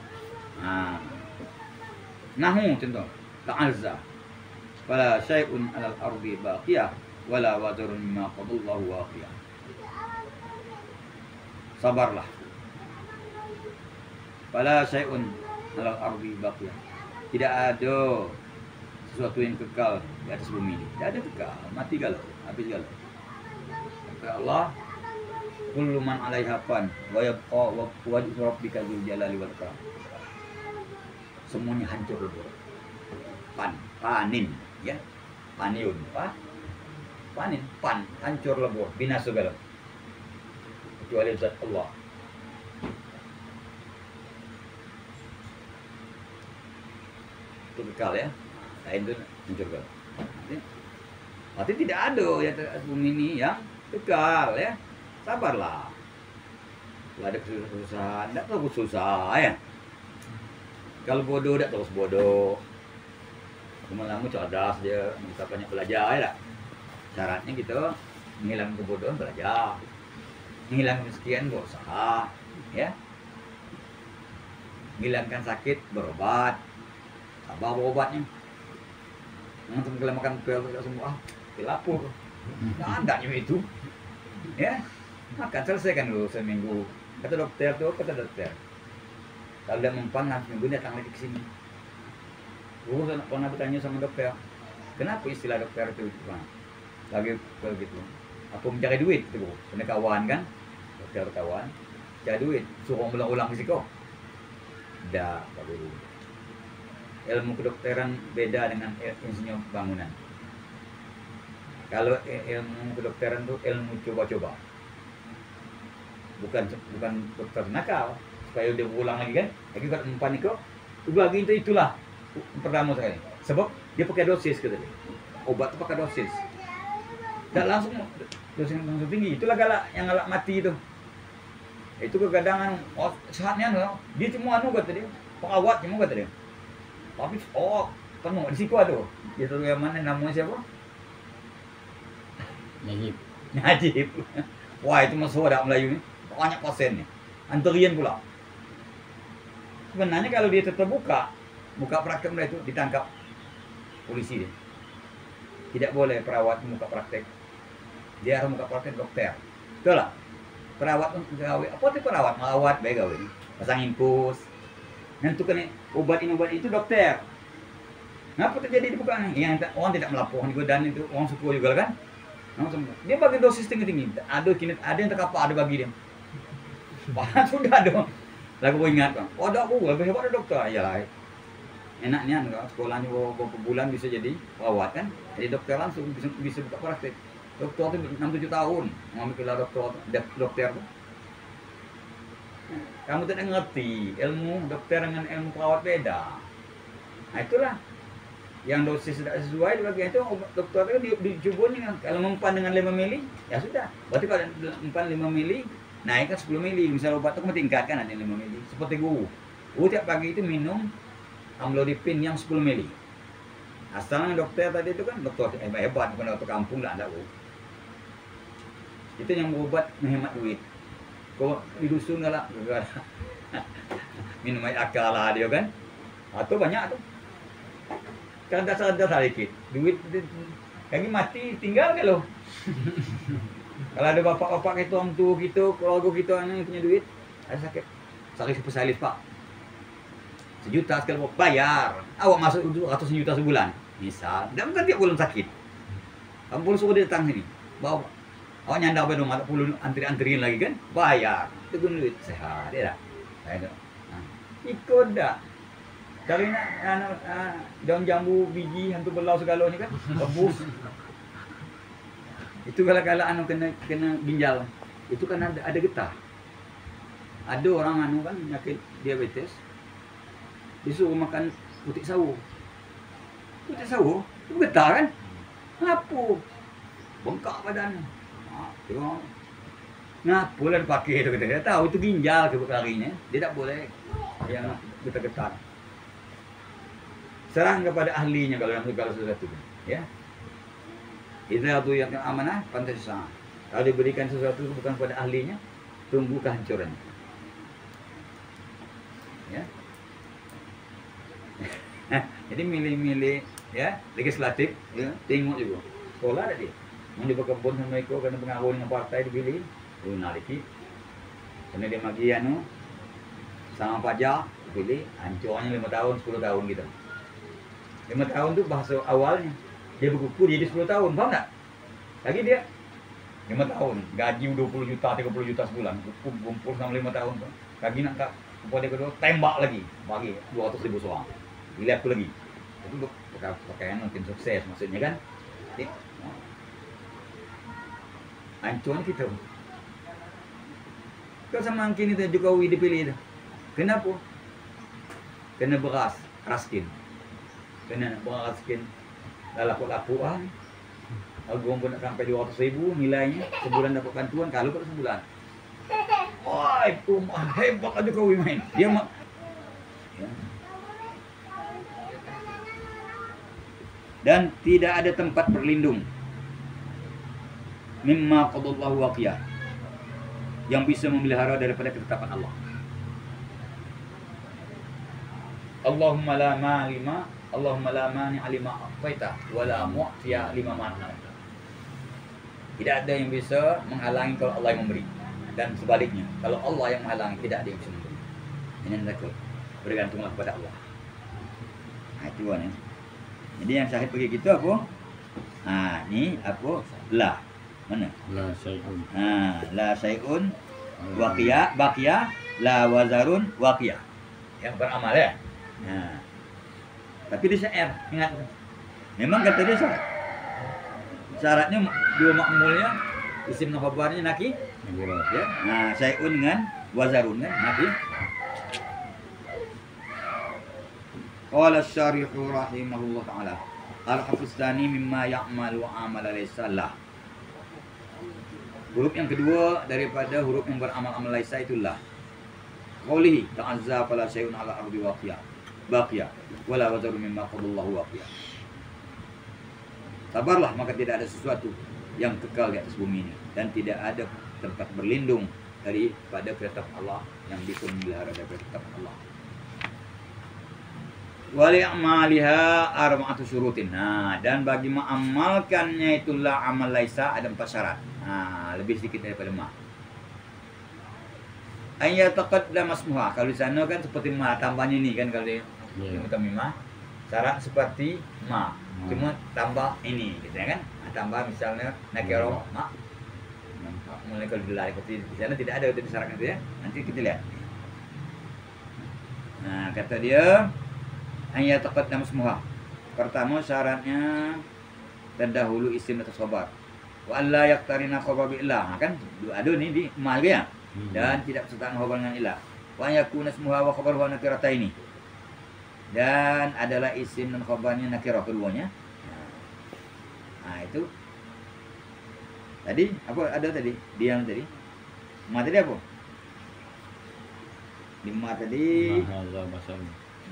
Nahu contoh ta'azza wala syai'un 'alal ardi baqiyah wala wadarun mimma qadallahu waqiyah. Sabarlah. Fala syai'un 'alal ardi baqiyah. Tidak ada sesuatu yang kekal di atas bumi ini. Tidak ada kekal, mati galau, habis galau. Kata Allah, kullu man 'alaiha fan wa yabqa wajhu rabbika dzul jalali wal ikram. Semuanya hancur lebur. Panin, ya. Paniun, panin, hancur lebur, binasa galau. Kecuali zat Allah. Itu kekal ya. Lain itu mencurga. Berarti tidak ada ya bumi ini yang kekal ya. Sabarlah. Kalau ada kesusahan, tidak tahu susah ya. Kalau bodoh dah terus bodoh. Lama-lama cerdas dia, kita banyak belajar ya tak? Syaratnya kita menghilangkan kebodohan belajar. Menghilangkan kemiskinan berusaha, ya. Menghilangkan sakit berobat. Sabar berobatnya. Jangan kalau makan pil tidak sembuh, lapor. Nggak ada itu. Ya, makan selesaikan dulu seminggu. Kata dokter tuh, kata dokter. Kalau dia mempan nanti minggu datang lagi ke sini. Saya pernah bertanya sama dokter, kenapa istilah dokter itu lagi begitu? Aku mencari duit itu, punya kawan kan, dokter kawan, cari duit, suruh ulang-ulang risiko. Dah, tak boleh. Ilmu kedokteran beda dengan insinyur bangunan. Kalau ilmu kedokteran itu ilmu coba-coba, bukan dokter nakal supaya dia berulang lagi kan. Lagi kalau mempan itu lagi itulah pertama sekali. Sebab dia pakai dosis kata dia. Obat itu pakai dosis. Tak langsung dosis langsung tinggi. Itulah yang galak mati itu. Itu kegadangan sehatnya dia cuma kata dia, perawat cuma kata dia. Tapi penuh di situ ada. Dia tahu yang mana namanya siapa? Najib. Wah itu masuk ada Melayu ni. Banyak pasien ni. Antrian pula. Sebenarnya kalau dia tetap buka praktek mereka itu ditangkap polisi dia. Tidak boleh perawat membuka praktek. Dia harus membuka praktek dokter. Betul lah. Perawat gawe apa tu perawat? Merawat baik gawe. Pasang infus. Nentukan obat itu dokter. Kenapa terjadi di bukaan? Yang orang tidak melaporkan juga dan itu orang suku juga kan? Dia bagi dosis tinggi-tinggi. Ada yang terkapar ada bagi dia. Wah sudah dong. Lagu ingat kan? Oh dah lebih hebat ada dokter. Ya enaknya enggak sekolahnya beberapa bulan bisa jadi perawat kan? Jadi dokter langsung bisa buka praktek. Dokter itu 6-7 tahun mengambil gelar dokter tuh. Kamu tidak ngerti ilmu dokter dengan ilmu perawat beda. Nah itulah yang dosis tidak sesuai bagi itu dokter itu dicobain kalau mempan dengan 5 mili ya sudah. Berarti kalau mempan 5 mili naikkan 10 mili. Misal obat itu tingkatkan ada 5 mili. Seperti guru tiap pagi itu minum amlodipin yang 10 mili. Asalnya dokter tadi itu kan dokter hebat bukan dokter kampung lah ada. Itu yang berobat menghemat duit. Kau di dusun lah minum air akal lah dia kan. Atau banyak tuh. Kan dasar sedikit. Duit lagi mati tinggal kalau. Kalau ada bapak-bapak kita, orang tua kita, keluarga kita yang punya duit, ada sakit spesialis pak. 1 juta sekali bayar. Awak masuk 100 juta sebulan. Misal, dan bukan tiap bulan sakit. Kamu pun suruh dia datang sini. Bawa. Awak nyandar bedong ada puluh antri-antriin lagi kan? Bayar. Itu guna duit sehat dia dah. Saya dah. Ikut dah. Cari daun jambu biji hantu belau segalanya kan? Rebus. Itu kalau kena ginjal. Itu kan ada getah. Ada orang kan penyakit diabetes. Disuruh makan putik sawo. Putik sawo itu getah kan? Ngapu. Bengkak badan. Tengok. Ngapu lah dipakai itu kita. Dia tahu itu ginjal karinya. Dia tak boleh yang getah-getah. Serang kepada ahlinya kalau dalam segala sesuatu. Ya. Itu yang amanah pantas sah. Kalau diberikan sesuatu bukan pada ahlinya, tunggu kehancurannya. Ya. Jadi milih-milih ya legislatif, ya, tengok juga. Sekolah ada dia. Mau di berkebun sama ikut kena pengaruh dengan partai dipilih, naliki. Kena dia magian sama pajak dipilih, hancurnya 5 tahun, 10 tahun gitu. 5 tahun tu bahasa awalnya. Dia berkumpul jadi 10 tahun, faham tak? Lagi dia 5 tahun, gaji 20 juta, 30 juta sebulan, kumpul selama 5 tahun. Lagi nak tak kepada kedua, tembak lagi, bagi 200.000 seorang. Bila aku lagi. Itu pakaian mungkin sukses maksudnya kan. Jadi, hancurnya kita. Kau sama angkin itu Jokowi dipilih itu. Kenapa? Kena beras, raskin. Kena beras raskin. Dah laku-laku Agung pun nak sampai 200.000 nilainya. Sebulan dapat bantuan, kalau pada sebulan. Wah, itu hebat aja Jokowi main. Dia ya. dan tidak ada tempat berlindung mimma qadallahu waqiyah, yang bisa memelihara daripada ketetapan Allah. Allahumma la ma'lima, Allahumma la mani'a lima a'taita wa la mu'tiya lima mana'ta. Tidak ada yang bisa menghalangi kalau Allah yang memberi, dan sebaliknya kalau Allah yang menghalangi tidak ada yang bisa memberi. Ini takut, bergantunglah kepada Allah. Nah, itu kan ya. Jadi yang sahih pergi gitu apa? Ni apa? La. Mana? La syai'un. La syai'un waqiyah, baqiyah, la wazarun waqiyah. Yang beramal ya. Tapi di syair, ingat. Memang kata dia syarat. Syaratnya dua makmulnya, isim dan khabarnya nakir. Ya. Syai'un dengan wazarun kan nakir. Qala asy-syarihu rahimahullah ta'ala, al-hafuz tsani mimma ya'malu amala laysa lah. Huruf yang kedua daripada huruf yang beramal-amal laisa itulah. Qaulihi ta'azza fala syai'un 'ala ardi waqiyah baqiyah wala wazaru mimma qadallahu waqiyah. Sabarlah, maka tidak ada sesuatu yang kekal di atas bumi ini, dan tidak ada tempat berlindung daripada ketetapan Allah yang bisa memelihara daripada ketetapan Allah. Wali'amaliha arba'atu syurutin. Dan bagi mengamalkannya itulah amal laisa ada 4 syarat. Lebih sedikit daripada ma. Ayyataqaddam asmuha. Kalau di sana kan seperti ma, tambahnya ini kan kalau di ma. Syarat seperti ma. Cuma tambah ini gitu ya kan. Tambah misalnya nakiro ma. Mulai kalau dilari seperti di sana tidak ada itu syarat itu ya. Nanti kita lihat. Kata dia ayat taqaddam semua. Pertama syaratnya terdahulu isim atas khabar. Wa alla yaqtarina khabar bi illah. Kan ada nih di mal ya. Dan tidak bersertaan khabar dengan illah. Wa yakuna ismuha wa khabaruha nakirataini. Dan adalah isim dan khabarnya nakirah keduanya. Itu. Tadi apa ada tadi? Diam tadi. Ma tadi apa? Di ma tadi.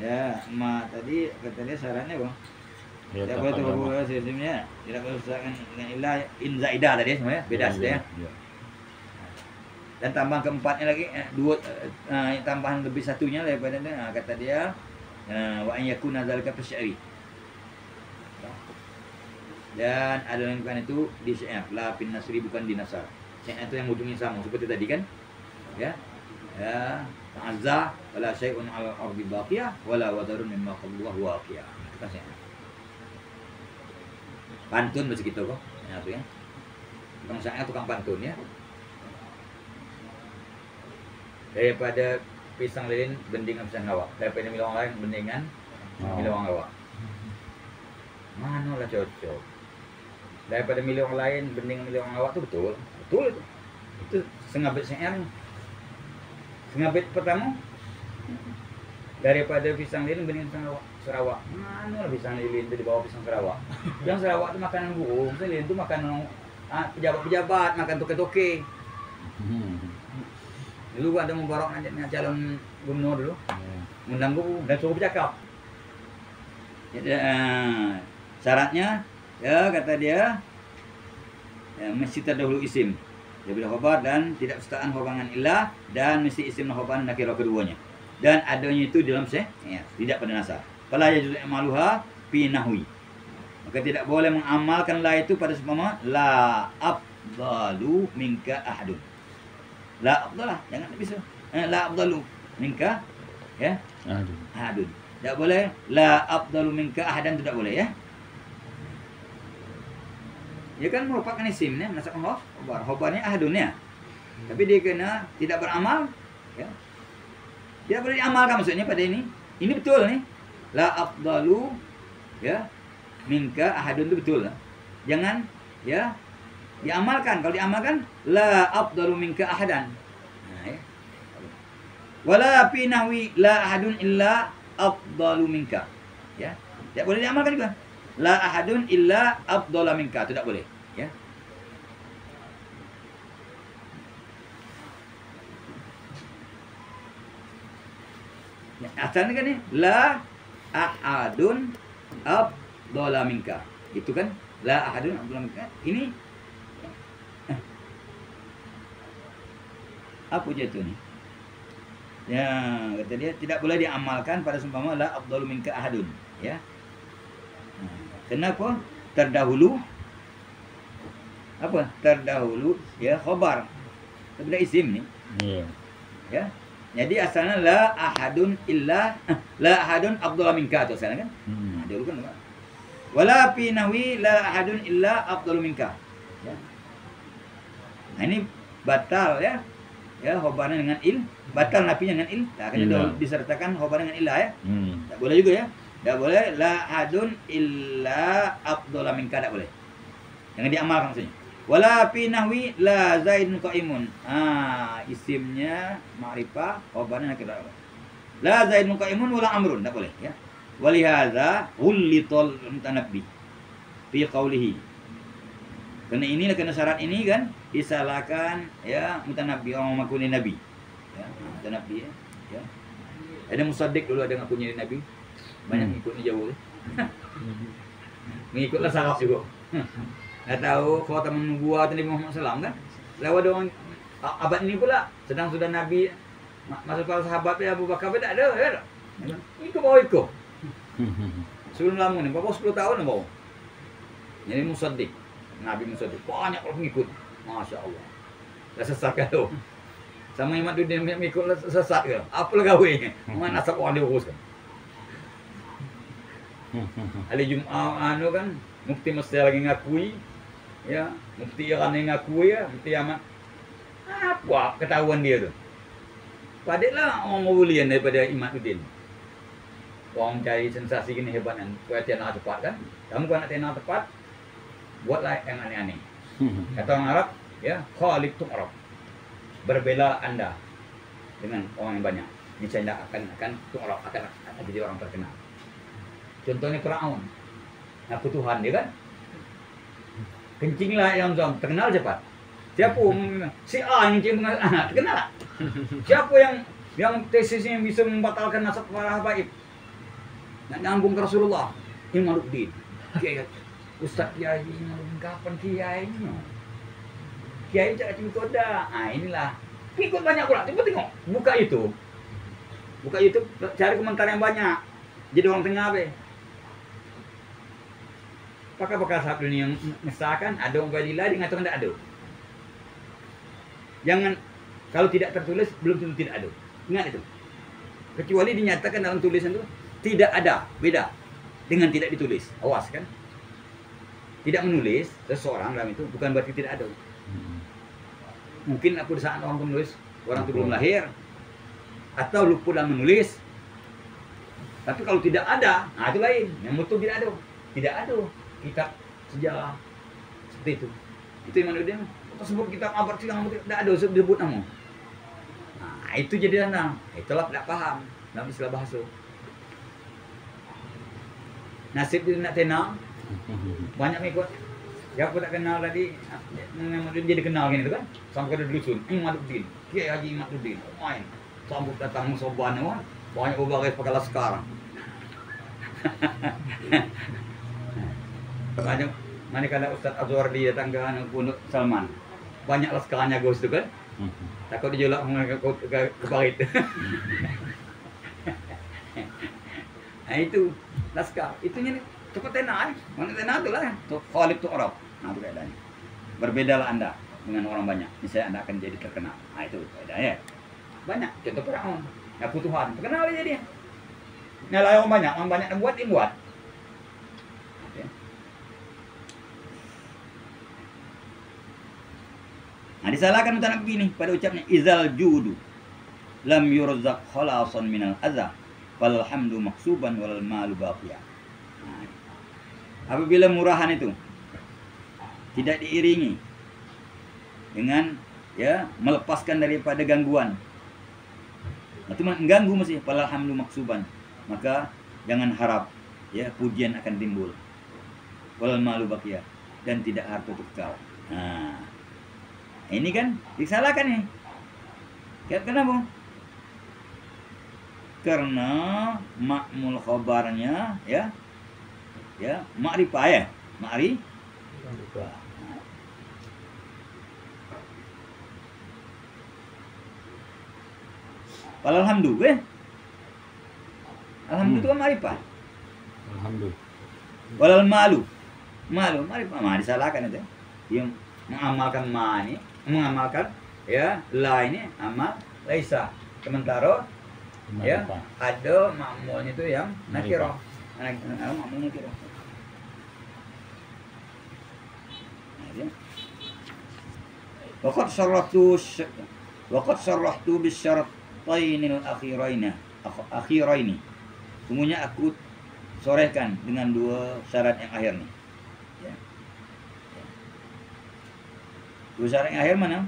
Ya, ma tadi katanya syaratnya bang. Tidak boleh terhubung sistemnya, tidak boleh bersertaan dengan ilah in zaidah tadi semuanya beda saja. Dan tambahan keempatnya lagi tambahan lebih satunya daripada kata dia wa an yakuna dzalika fi syairi. Dan ada yang bukan itu di syair, la bin nasri bukan di nasar. Syair itu yang ujungnya sama seperti tadi kan? Ya. Ta'azza wala syai'un 'ala al-ardi baqiyah wala wadarun mimma qallahu waqiyah. Kasih. Pantun macam gitu kok. Ya tu ya. Tukang syair tukang pantun ya. Daripada pisang lilin bendingan pisang awak. Daripada milawang lain bendingan milawang awak. Manalah cocok. Daripada milawang lain bendingan milawang awak tu betul. Betul itu. Itu sengabit syair. Sengabit pertama daripada pisang lilin bening pisang Sarawak. Mana pisang lilin itu di bawah pisang Sarawak. Yang Sarawak itu makanan burung, pisang lilin itu makanan pejabat-pejabat, makan toke-toke. Dulu ada Mubarak ngajak calon gubernur dulu. Undang gua dan suruh bercakap. Jadi syaratnya ya kata dia mesti terdahulu isim. Dia bila khabar dan tidak bersertaan khabar dengan ilah, dan mesti isim dan khabar nakirah keduanya. Dan adanya itu dalam tidak pada nasab. Fala yajuzu amaluha fi nahwi. Maka tidak boleh mengamalkan la itu pada seumpama la afdalu minka ahadun. La afdalah, jangan bisa. La afdalu minka ya ahadun. Tidak boleh la afdalu minka ahadan, tidak boleh ya. Dia kan merupakan isimnya, nasab khabar. Khabarnya ahadunnya. Tapi dia kena tidak beramal, ya. Tidak boleh diamalkan maksudnya pada ini. Ini betul nih. La afdalu ya minka ahadun itu betul. Jangan ya diamalkan. Kalau diamalkan la afdalu minka ahadan. Ya. Wala fi nahwi la ahadun illa afdalu minka. Ya. Tidak boleh diamalkan juga. La ahadun illa afdala minka, tidak boleh ya. Asalnya kan ni la ahadun afdala minka. Itu kan la ahadun afdala minka. Ini apa je tu ni? Ya, kata dia tidak boleh diamalkan pada seumpama la afdalu minka ahadun, ya. Kenapa? Terdahulu apa? Terdahulu ya khabar. Daripada isim ni. Ya. Ya. Jadi asalnya la ahadun illa la ahadun afdala minka tu asalnya kan? Dulu kan. Wala fi nahwi la ahadun illa afdalu minka. Ya. Nah, ini batal ya. Ya, khabarnya dengan il, batal nafinya dengan il. Tak kena disertakan khabar dengan illa ya. Tak boleh juga ya. Tak boleh la ahadun illa afdala minka, tak boleh. Jangan diamalkan maksudnya. Wala fi nahwi la zaidun qaimun. Isimnya ma'rifah, khabarnya nakirah. La zaidun qaimun wala amrun, tak boleh ya. Walihadza ullital mutanabbi fi qawlihi. Karena ini kena syarat ini kan disalahkan ya mutanabbi, orang mengaku nabi. Ya, mutanabbi ya. Ada musaddiq dulu ada ngakunya nabi. Banyak ngikut ni jauh. Mengikutlah sahabat juga. Dah tahu khatamun nubuwah Nabi Muhammad SAW kan? Lalu ada orang abad ini pula sedang sudah nabi masa para sahabat dia Abu Bakar tak ada ya. Ikut bawa ikut. Sebelum lama ni berapa 10 tahun dah bawa. Jadi musaddiq. Nabi musaddiq banyak orang mengikut. Masya-Allah. Dah sesat ke tu. Sama Imam Duddin mengikut sesat ke? Apalah gawe? Mana nasab orang dia uruskan. Hari Jumaat kan mufti mesti lagi ngakui ya, mufti yang ngakui ya, mufti amat apa ketahuan dia tu. Padahal orang mulian daripada Imam Duddin. Orang cari sensasi gini hebat kan, supaya tiada cepat kan. Kamu kalau nak tiada cepat, buatlah yang aneh-aneh. Kata orang Arab, ya, khaliq tu'rab. Berbela anda dengan orang yang banyak. Niscaya akan tu'rab, akan jadi orang terkenal. Contohnya Firaun. Aku Tuhan dia kan. Kencinglah yang terkenal cepat. Siapa si A yang kencing terkenal tak? Siapa yang tesisnya bisa membatalkan nasab para habaib? Nak nyambung ke Rasulullah. Imanuddin. Kiai Ustaz Kiai Imanuddin kapan kiai? Kiai cakap cerita dah. Inilah. Ikut banyak pula. Cuba tengok. Buka YouTube. Buka YouTube cari komentar yang banyak. Jadi orang tengah be. Pakar-pakar sahabat dunia yang mengesahkan ada orang badilah dia mengatakan tak ada. Jangan kalau tidak tertulis belum tentu tidak ada. Ingat itu. Kecuali dinyatakan dalam tulisan itu tidak ada, beda dengan tidak ditulis. Awas kan. Tidak menulis seseorang dalam itu bukan berarti tidak ada. Mungkin aku di saat orang menulis orang itu belum lahir atau lupa dalam menulis. Tapi kalau tidak ada, nah itu lain. Yang betul tidak ada. Tidak ada kitab sejarah seperti itu. Itu Imanuddin tersebut kitab abad silang tidak ada disebut nama. Nah, itu jadi tanda. Itulah tidak paham dalam istilah bahasa. Nasib dia nak tenang. Banyak mengikut. Siapa tak kenal tadi Imanuddin jadi kenal gini tu kan. Sampai ke dusun Imanuddin, Kiai Haji Imanuddin. Main sambut datang musoban kan. Banyak berbagai pakai laskar. Mana kala Ustaz Azwardi datang ke Pondok Salman. Banyak laskarnya Gus tu kan. Takut dijolak ke parit. Nah itu laskar. Itunya cepat tenang. Mana tenang tu lah. Khaliq tu Arab. Nah itu keadaannya. Berbedalah anda dengan orang banyak. Misalnya anda akan jadi terkenal. Nah itu keadaannya. Banyak. Contoh Firaun. Aku Tuhan. Terkenal dia dia. Nyalai orang banyak yang buat, dia buat. Okay. Nah, disalahkan mutanabbi begini pada ucapnya izal judu lam yurzaq khalasan minal adza fal hamdu maksuban wal malu baqiyah. Nah, apabila murahan itu tidak diiringi dengan ya melepaskan daripada gangguan. Itu mengganggu mesti fal hamdu maksuban. Maka jangan harap ya pujian akan timbul. Wal malu baqiyah dan tidak harta itu kekal. Nah, ini kan disalahkan nih. Kenapa? Karena makmul khabarnya ya Ya, ma'rifah ya. Ma'rifah. Alhamdulillah. Alhamdulillah itu kan ma'rifah. Alhamdulillah. Walal malu ma'rifah disalahkan itu. Yang mengamalkan ma ini, mengamalkan ya la ini amal laisa. Sementara ya ada ma'mulnya itu yang nakirah. Ma'mulnya nakirah. Waqad sarrahtu bisyaratainil akhiraini. Semuanya aku sorehkan dengan dua syarat yang akhir nih. Ya. Dua syarat yang akhir mana?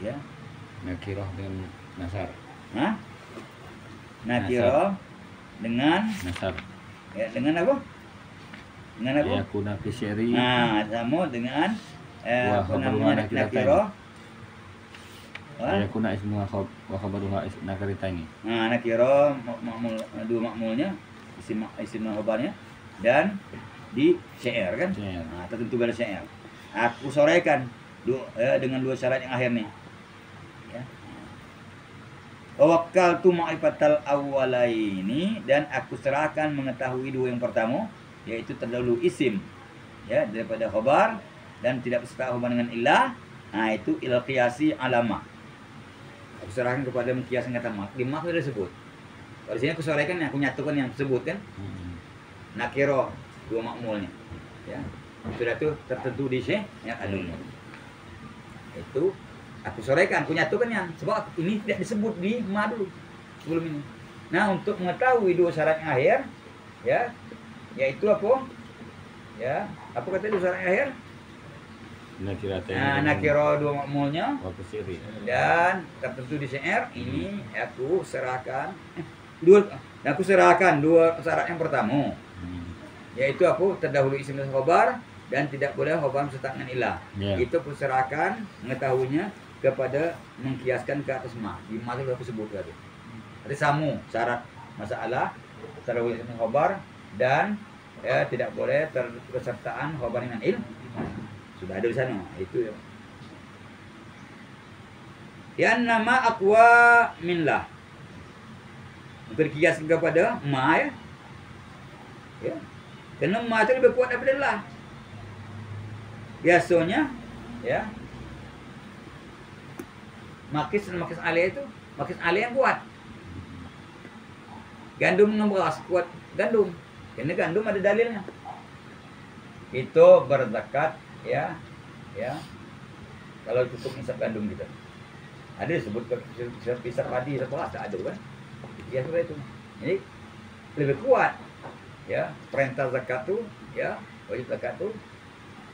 Ya. Nakirah dengan nasar. Hah? Nakirah dengan nasar. Ya, dengan apa? Dengan apa? Ya kuna fi syari. Nah, sama dengan apa namanya nakirah. Ya kuna ismuha wa khabaruha nakirataini. Nah, nakirah ma'mul dua ma'mulnya isim khabarnya dan di syair kan? Nah, tertentu pada syair. Aku sorehkan dengan dua syarat yang akhir nih. Ya. Wakal tu ma'rifatal awwalaini, dan aku serahkan mengetahui dua yang pertama, yaitu terdahulu isim ya daripada khabar dan tidak beserta hubungan dengan ilah. Nah, itu ilal qiyasi alama. Aku serahkan kepada mengkiaskan kata mak. Di mak sudah disebut. Kalau di sini aku sorehkan, aku nyatukan yang tersebut kan. Nakiro dua makmulnya. Ya. Sudah itu tertentu di sini yang adanya. Itu aku sorehkan, aku nyatukan yang sebab ini tidak disebut di ma dulu sebelum ini. Nah, untuk mengetahui dua syarat yang akhir ya, yaitu apa? Ya, apa kata dua syarat yang akhir? Nah, nakiro dua makmulnya dan tertentu di syair ini aku serahkan dua syarat yang pertama, yaitu aku terdahulu isim dan khabar dan tidak boleh khabar beserta dengan ilah. Itu aku serahkan mengetahuinya kepada mengkiaskan ke atas ma. Di ma itu aku sebut tadi. Ada samu syarat masalah terdahulu isim dan khabar dan ya tidak boleh terbesertaan khabar dengan il. Sudah ada di sana. Itu ya. Yang nama aqwa minlah. Berkias kepada ma ya. Ya. Karena ma itu lebih kuat daripada lah. Biasanya ya. Makis alih itu, makis alih yang kuat. Gandum dengan beras kuat gandum. Karena gandum ada dalilnya. Itu berzakat ya kalau cukup nisab gandum gitu ada disebut hisab padi hisab beras ada kan ya seperti itu. Jadi lebih kuat ya perintah zakat tuh ya wajib zakat tuh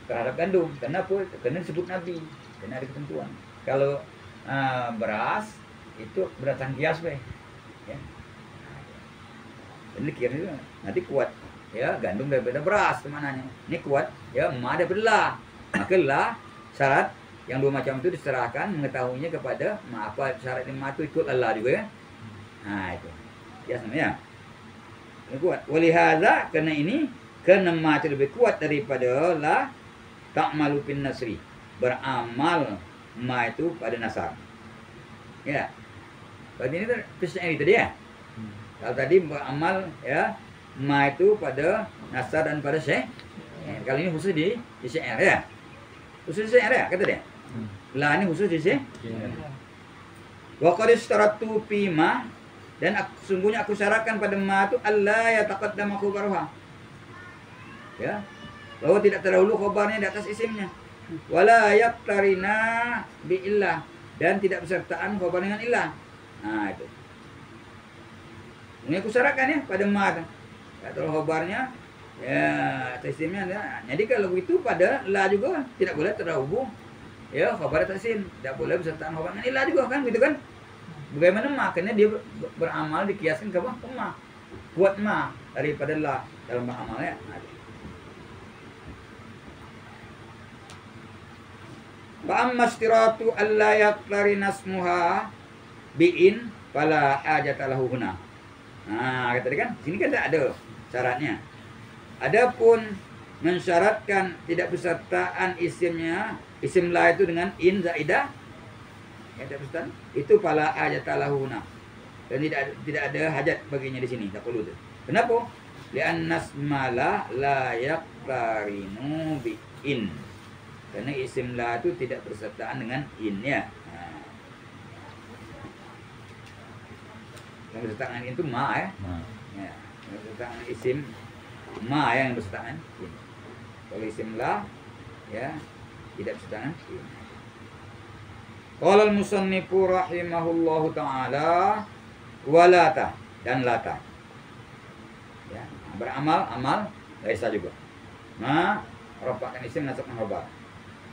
terhadap gandum. Kenapa? Karena disebut Nabi, karena ada ketentuan. Kalau beras itu berdasarkan kias ya. Jadi kira nanti kuat ya gandum daripada beras kemananya. Ini kuat ya ma daripada lah. Maka lah syarat yang dua macam itu diserahkan mengetahuinya kepada ma. Apa syarat yang ma itu ikut Allah juga kan. Nah itu ya sebenarnya ini kuat. Walihaza karena ini karena ma itu lebih kuat daripada la ta'malu bin nasri, beramal ma itu pada nasar ya. Berarti ini fis'il tadi ya. Kalau tadi beramal ya ma itu pada nasar dan pada syekh. Kali ini khusus di syair ya. Khusus di syair ya kata dia. La ini khusus di syair. Wa qad istaratu fi ma, dan sungguhnya aku syaratkan pada ma itu alla yataqaddama khabaruha. Ya. Bahwa tidak terdahulu khabarnya di atas isimnya. Wala yaqtarina bi illah, dan tidak besertaan khabar dengan illah. Nah itu. Ini aku syaratkan ya pada ma. Kalau khabarnya ya isimnya ya. Jadi kalau begitu pada la juga tidak boleh terhubung ya khabar isim, tidak boleh besertaan khabar dengan ilah juga kan gitu kan. Bagaimana makanya dia beramal dikiaskan ke ma. Kuat ma daripada la dalam beramalnya. Fa amma istiratu alla yaqtarina ismuha bi'in fala hajata lahu huna. Nah, tadi kan sini kan tidak ada syaratnya. Adapun mensyaratkan tidak bersertaan isimnya, isim la itu dengan in zaidah, ya, tidak bersertaan, itu fala ajatalahuna. Dan tidak ada hajat baginya di sini, tak perlu tu. Kenapa? Li'anna asmala la yaqtarinu bi in. Karena isim la itu tidak bersertaan dengan in ya. Yang bersertaan itu ma ya. Ya. Yang bersertaan isim ma yang bersertaan in. Kalau isim la ya tidak bersertaan in. Qala al-musannifu rahimahullahu taala walata dan lata. Ya, beramal laisa juga. Ma rafa'kan isim nasabkan khabar.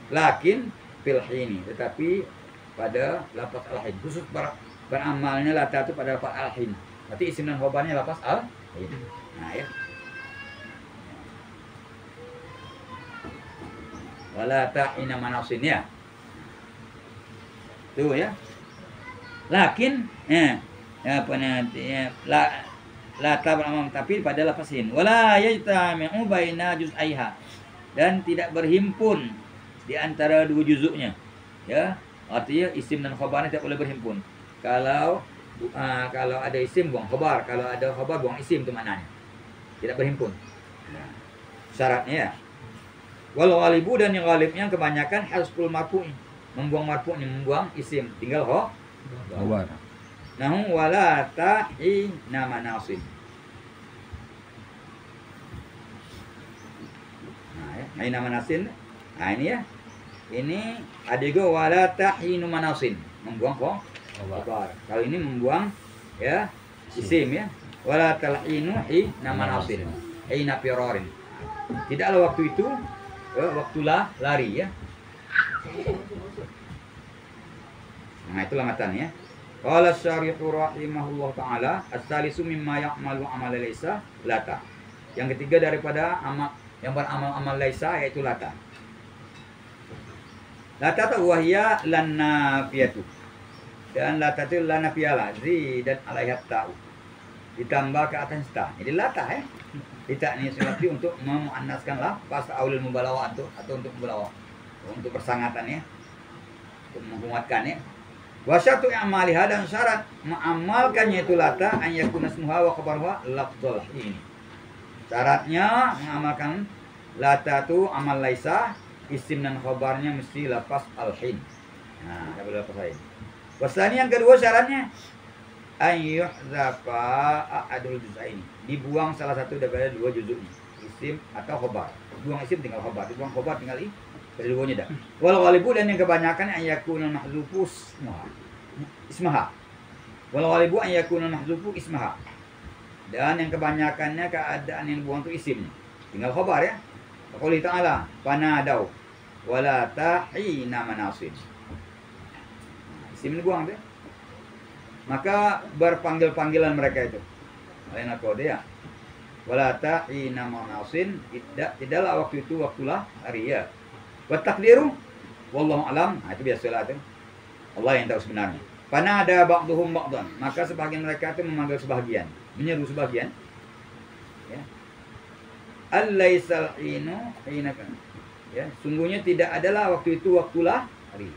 Lakin fil hini, tetapi pada lafaz al-hin khusus beramalnya lata itu pada lafaz al-hin. Berarti isim dan khabarnya lafaz al-hin. Nah, ya. Walata ina manasin ya. Tuh ya. Lakin apa nanti ya, lata beramal tapi pada lafasin wala yajtami'u baina juz'aiha, dan tidak berhimpun di antara dua juzuknya ya, artinya isim dan khabarnya tidak boleh berhimpun. Kalau ada isim buang khabar, kalau ada khabar buang isim, itu maknanya tidak berhimpun. Nah, syaratnya ya. Wal ghalibu, dan yang ghalibnya kebanyakan hasbul marfu'i, membuang marfu'nya, membuang isim, tinggal khabar. Nahu wala ta'i nama nasin. Nah, ya. Nah, nama nasin. Nah, ini ya. Ini ada juga wala ta'i nama nasin, membuang khabar. Kalau ini membuang ya isim ya. Wala tal'inu hi nama nasin. Ina firarin. Tidaklah waktu itu waktulah lari ya. Nah, itulah matanya. Qala syarihu rahimahullah ta'ala as-salisu mimma ya'malu amal laisa lata. Yang ketiga daripada amal yang beramal laisa yaitu lata. Lata tu wahya lan nafiyatu. Dan lata itu lan nafiyala zidat alaiha ta'u. Ditambah ke atas ta. Jadi lata ya. Kita ini seperti untuk memuannaskan lafaz aulul mubalawah atau untuk mubalawah. Untuk persangatan ya. Untuk menguatkan ya. Wasyatu i'maliha, dan syarat mengamalkannya itu lata an yakuna ismuha wa khabaruha lafdzul hin. Syaratnya mengamalkan lata itu amal laisa, isim dan khabarnya mesti lafaz al-hin. Nah, enggak boleh lafaz lain. Wasani, yang kedua syaratnya an yuhzafa adul juz'aini, dibuang salah satu daripada dua juzuknya, isim atau khabar. Buang isim tinggal khabar, dibuang khabar tinggal keduanya dah. Wal ghalibu, dan yang kebanyakan an yakuna mahzufu ismaha. Wal ghalibu an yakuna mahzufu ismaha. Dan yang kebanyakannya keadaan yang buang itu isimnya. Tinggal khabar ya. Qul ta'ala fanadau wala tahina manasin. Isim ini buang deh. Maka berpanggil-panggilan mereka itu. Lain apa dia? Wala tahina manasin, tidaklah waktu itu waktulah hari ya. Wa takdiru wallahu alam. Nah, itu biasalah itu. Allah yang tahu sebenarnya. Pana ada ba'duhum ba'dan, maka sebagian mereka itu memanggil sebagian, menyeru sebagian. Ya. Al-laisal inu hinakan. Ya, sungguhnya tidak adalah waktu itu waktulah hari.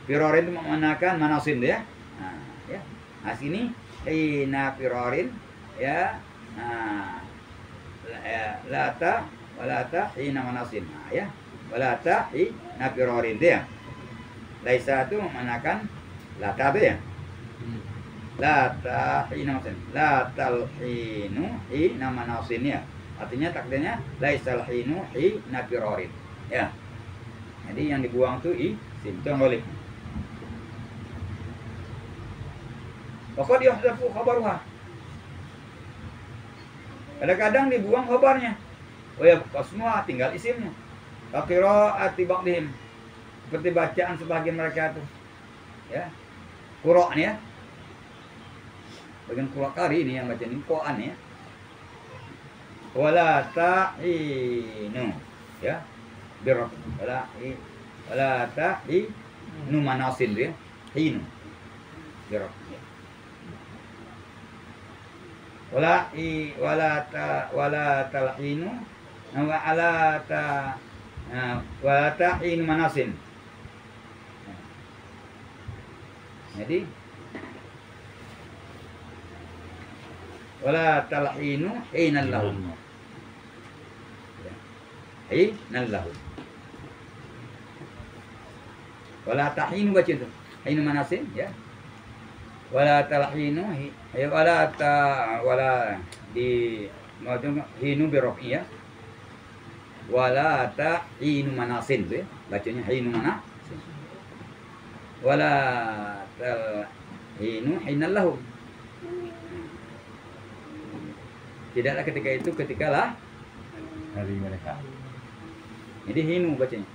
Firarin itu memanakan manasin ya. Nah, ya. Nah, sini hina firarin ya. Nah, lata walata hina manasin. Nah, ya. Walata hi nafirorin dia. Laisa itu memanakan lata itu ya. Lata hi namasin. Latal hinu hi nama nasin ya. Artinya takdirnya laisal hinu hi nafirorin. Ya. Jadi yang dibuang itu isim, itu yang boleh. Pokok dihzafu khabaruha. Kadang-kadang dibuang khabarnya. Oh ya, semua tinggal isimnya. Qira'ati ba'dihim, seperti bacaan sebagian mereka itu ya, qura' ya, bagian qura' kari ini yang baca ini Quran ya. Wala ta'inu ya, wala ta'inu manasin ya, hinu birab ya. Wala talhinu wa ala ta wa ta'in manasin. Jadi wala talhinu hinal lahum. Hinal lahum. Wala tahinu baca itu. Hinu manasin ya. Wala talhinu wala di hinu birofi ya. Wala tahinu manasin tu ya. Bacanya hinu manasin. Wala talhinu hinal lahum. Tidaklah ketika itu ketikalah hari mereka. Jadi hinu bacanya.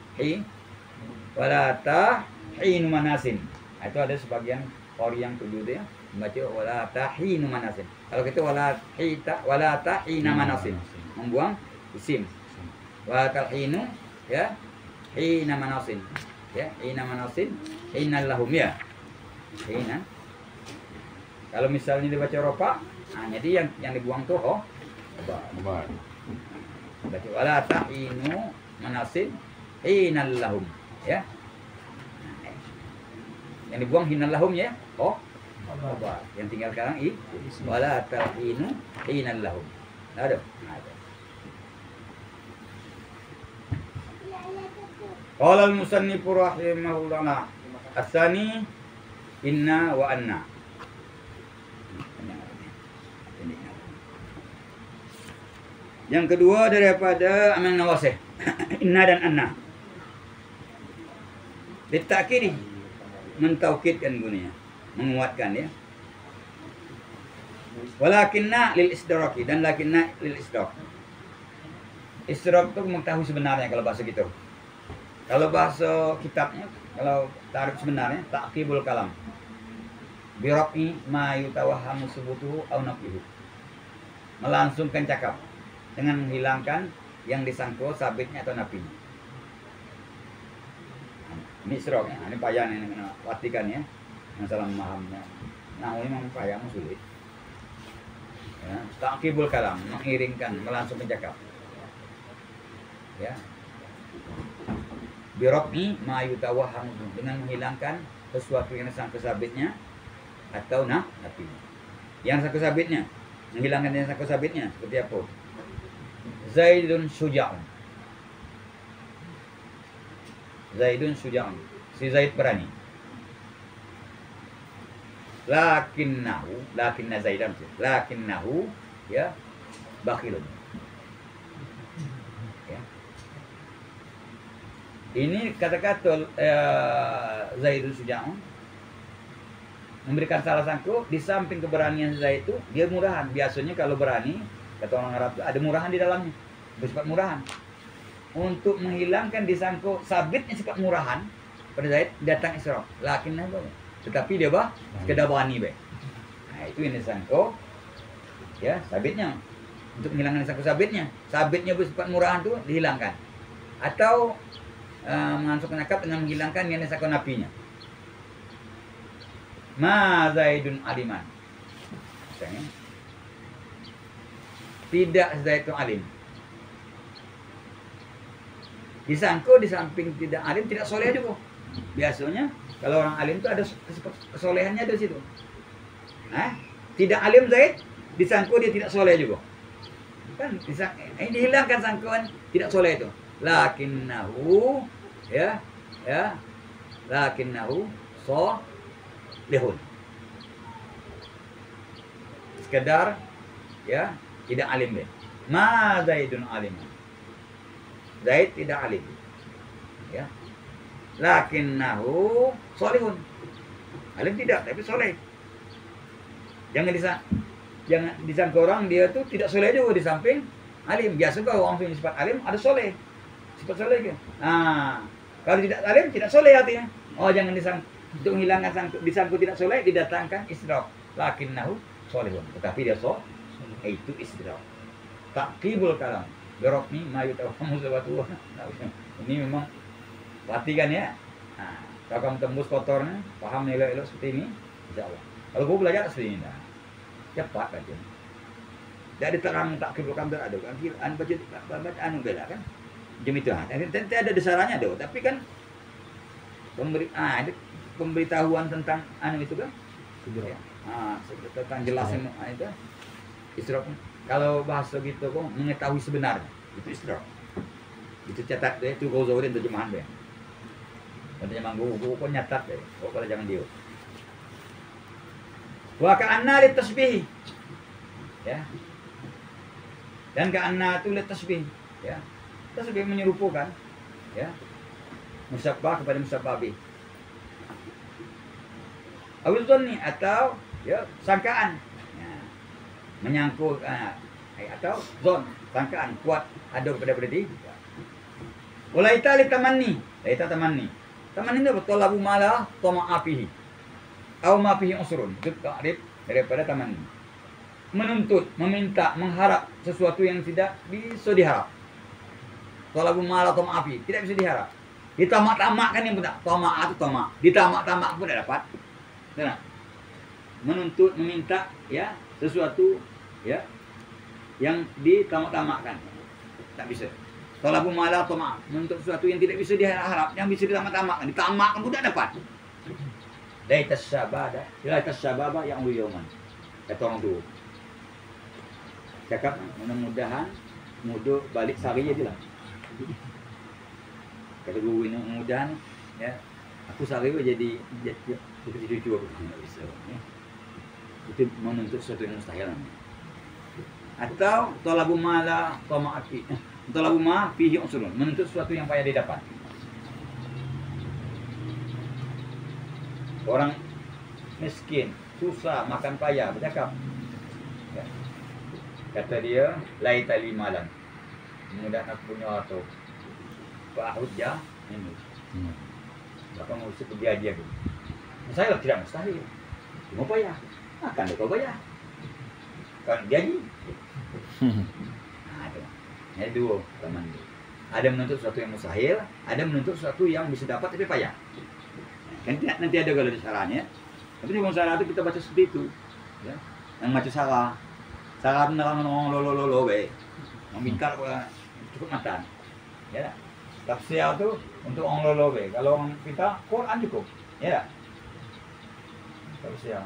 Wala tahinu manasin. Itu ada sebagian qari yang tujuh itu ya membaca wala tahinu manasin. Kalau kita wala tahina manasin, membuang isim. Wala tahinu ya hina manasin. Ya, hina manasin, hinal lahum ya. Hina. Kalau misalnya dibaca rofa, nah jadi yang dibuang tuh Obat. Baca wala tahinu manasin hinal lahum ya. Yang dibuang hinal lahum ya. Obat. Yang tinggal sekarang wala tahinu hinal lahum. Ada. Qala al-musannif rahimahullah as-sani inna wa anna. Yang kedua daripada amal nawasih inna dan anna. Ditakkid mentaukidkan gunanya, menguatkan ya. Walakinna lil istiraki dan lakinna lil istiraq. Istiraq itu mengetahui sebenarnya kalau bahasa gitu. Kalau bahasa kitabnya, kalau tarif sebenarnya ta'qibul kalam. Birafi ma yutawahhamu subutuhu aw nafihi. Melangsungkan cakap dengan menghilangkan yang disangkut sabitnya atau nafinya. Ini istiraq ya, ini payah ini kena watikan ya. Masalah memahamnya. Nah, ini memang payah sulit. Ya, ta'qibul kalam, mengiringkan, melangsungkan cakap. Ya. Birabni ma yutawahham dengan menghilangkan sesuatu yang sangkut sabitnya atau nafi. Yang sangkut sabitnya, menghilangkan yang sangkut sabitnya seperti apa? Zaidun syuja'un. Zaidun syuja'un. Si Zaid berani. Lakinna Zaidan. Lakinnahu ya bakhilun. Ini kata-kata Zaidun Syuja'un memberikan salah sangka di samping keberanian Zaid itu dia murahan. Biasanya kalau berani kata orang Arab itu ada murahan di dalamnya, bersifat murahan. Untuk menghilangkan disangka sabitnya sifat murahan pada Zaid datang isyraf. Lakinnya tetapi dia sekedar berani be. Nah, itu yang disangka ya sabitnya untuk menghilangkan disangka sabitnya bersifat murahan itu dihilangkan atau mengansukkan akab dengan menghilangkan yang disangkut nafinya. Ma Zaidun aliman. Misalnya, tidak Zaid itu alim. Disangkut di samping tidak alim tidak soleh juga. Biasanya kalau orang alim itu ada kesolehannya di situ. Tidak alim Zaid disangkut dia tidak soleh juga. Kan ini dihilangkan sangkuan tidak soleh itu. Lakinnahu lakinnahu solihun. Sekedar ya tidak alim deh. Ma Zaidun alim. Zaid tidak alim. Ya. Lakinnahu solihun. Alim tidak tapi soleh. Jangan disangka orang dia tuh tidak soleh juga di samping alim. Biasa kalau orang punya sifat alim ada soleh. Sifat soleh ke? Nah, kalau tidak alim tidak soleh artinya. Oh, jangan untuk menghilangkan disangkut tidak soleh didatangkan isyraf. Lakinnahu solehun. Tetapi dia itu isyraf. Ta'qibul kalam. Birabni ma yutawahhamu subutuhu. Ini memang latihan ya. Nah, kalau kamu tembus kotornya, paham elok-elok seperti ini, insyaallah. Kalau gua belajar asli ini dah. Cepat aja. Tak ada terang tak kebukan tak ada kan. Baca anu bela kan. Macam itu. Tentu ada desarannya ada, tapi kan ada pemberitahuan tentang anu itu kan. Ya. Tentang jelasnya itu. Isyraq. Kalau bahasa gitu kok mengetahui sebenarnya. Itu isyraq. Itu catat deh, itu Ghazali terjemahan deh. Katanya manggu kok nyatat deh. Kok kalau jangan dia. Wa ka'anna litasbih. Ya. Dan ka'anna itu litasbih, ya. Tasbih menyerupakan, ya. Musabbah kepada musabbabi. Awil dhanni atau ya sangkaan. Ya. Menyangkut atau zon, sangkaan kuat ada pada berarti. Walaita li tamanni, laita tamanni. Tamanni itu betul labu malah tama'afihi. Au ma fihi usrun. Itu ta'rif daripada tamanni. Menuntut, meminta, mengharap sesuatu yang tidak bisa diharap. Talabu malah tama'afi, tidak bisa diharap. Ditamak-tamakkan yang benar. Tamak itu tamak. Ditamak-tamak pun tidak dapat. Benar. Menuntut, meminta ya sesuatu ya yang ditamak-tamakkan. Tak bisa. Talabu malah tamak, menuntut sesuatu yang tidak bisa diharap, yang bisa ditamak-tamakkan. Ditamakkan pun tidak dapat. Laitas syababa, laitas syababa yang uliyauman. Kata orang tu. Cakap mudah-mudahan mudah balik sari aja lah. Kata guru ini mudah-mudahan ya aku sari jadi cucu aku tidak bisa. Ya. Itu menuntut sesuatu yang mustahil. Atau talabu mala tama'ati. Talabu ma fihi usulun, menuntut sesuatu yang payah didapat. Orang miskin, susah, makan payah, bercakap. Ya. Kata dia, laita limalan. Mudah aku punya harta. Pak hujjah ini. Apa mau pergi haji aku? Saya tidak mustahil. Cuma payah. Akan kau bayar. Kan jadi. Ada dua teman. Ada menuntut sesuatu yang mustahil, ada menuntut sesuatu yang bisa dapat tapi payah. Kan nanti ada kalau di caranya. Tapi di salah itu kita baca seperti itu. Ya. Yang baca salah. Salah menerang ngomong lo be. Meminta cukup matan. Ya. Tafsir itu untuk orang lo be. Kalau orang kita Quran cukup. Ya. Tafsir.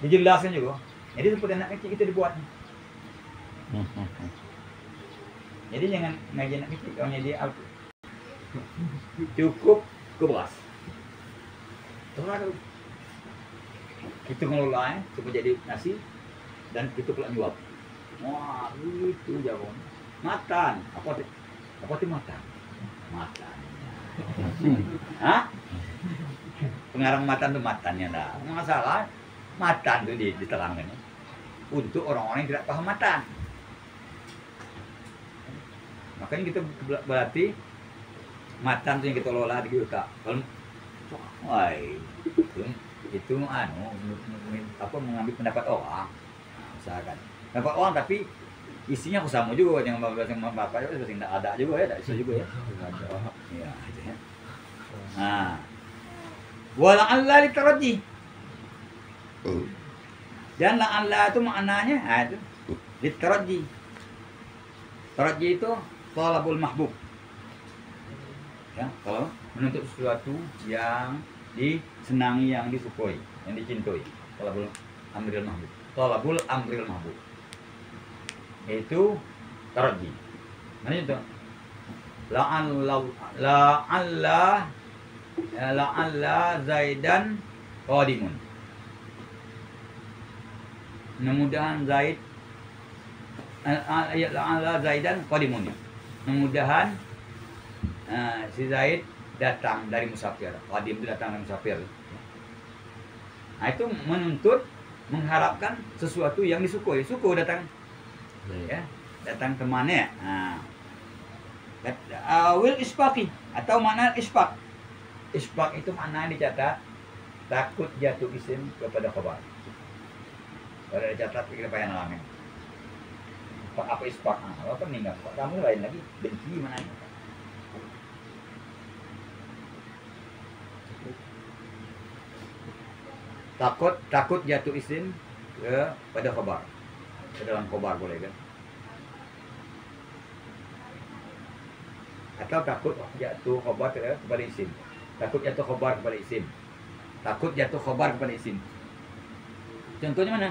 Dijelaskan juga. Jadi seperti anak kecil kita dibuat. Jadi jangan ngaji anak kecil. Kalau ngaji cukup ke beras. Terlalu. Kita ngelola supaya jadi nasi dan kita pula nyuap. Wah, itu jauh. Matan. Apa itu matan? Matan. Hah? Pengarang matan itu matannya dah. Masalah matan itu diterangkan. Untuk orang-orang yang tidak paham matan. Makanya kita berarti matan itu yang kita lola di kita. Kalau itu mengambil pendapat orang. Nah, usahakan. Pendapat orang tapi isinya aku sama juga yang bapak itu tidak ada juga ya, tidak bisa juga ya. Iya, ya. Nah. Wala'alla litaraji. Dan la'alla itu maknanya itu litaraji. Taraji itu talabul mahbub. Ya, kalau menuntut sesuatu yang disenangi, yang disukai, yang dicintai. Talabul amril mahbub. Talabul amril mahbub. Itu taraji. Mana itu? La'alla Zaidan qadimun. Mudah-mudahan Zaid la'alla Zaidan qadimun. Mudah-mudahan si Zaid datang dari musafir. Qadim itu datang dari musafir. Nah, itu menuntut, mengharapkan sesuatu yang disukai. Suku datang, ya, datang temannya. Nah, wil isbaqi atau makna isbaq. Isbaq itu makna dicatat takut jatuh isim kepada khabar. Kalau dicatat kita payah nalamin. Apa isbaq? Apa meninggal? Kamu lain lagi benci mana? Takut jatuh isim kepada khabar. ke dalam khobar, boleh kan? Atau takut jatuh khobar kepada isim. Takut jatuh khobar kepada isim. Takut jatuh khobar kepada isim. Contohnya mana?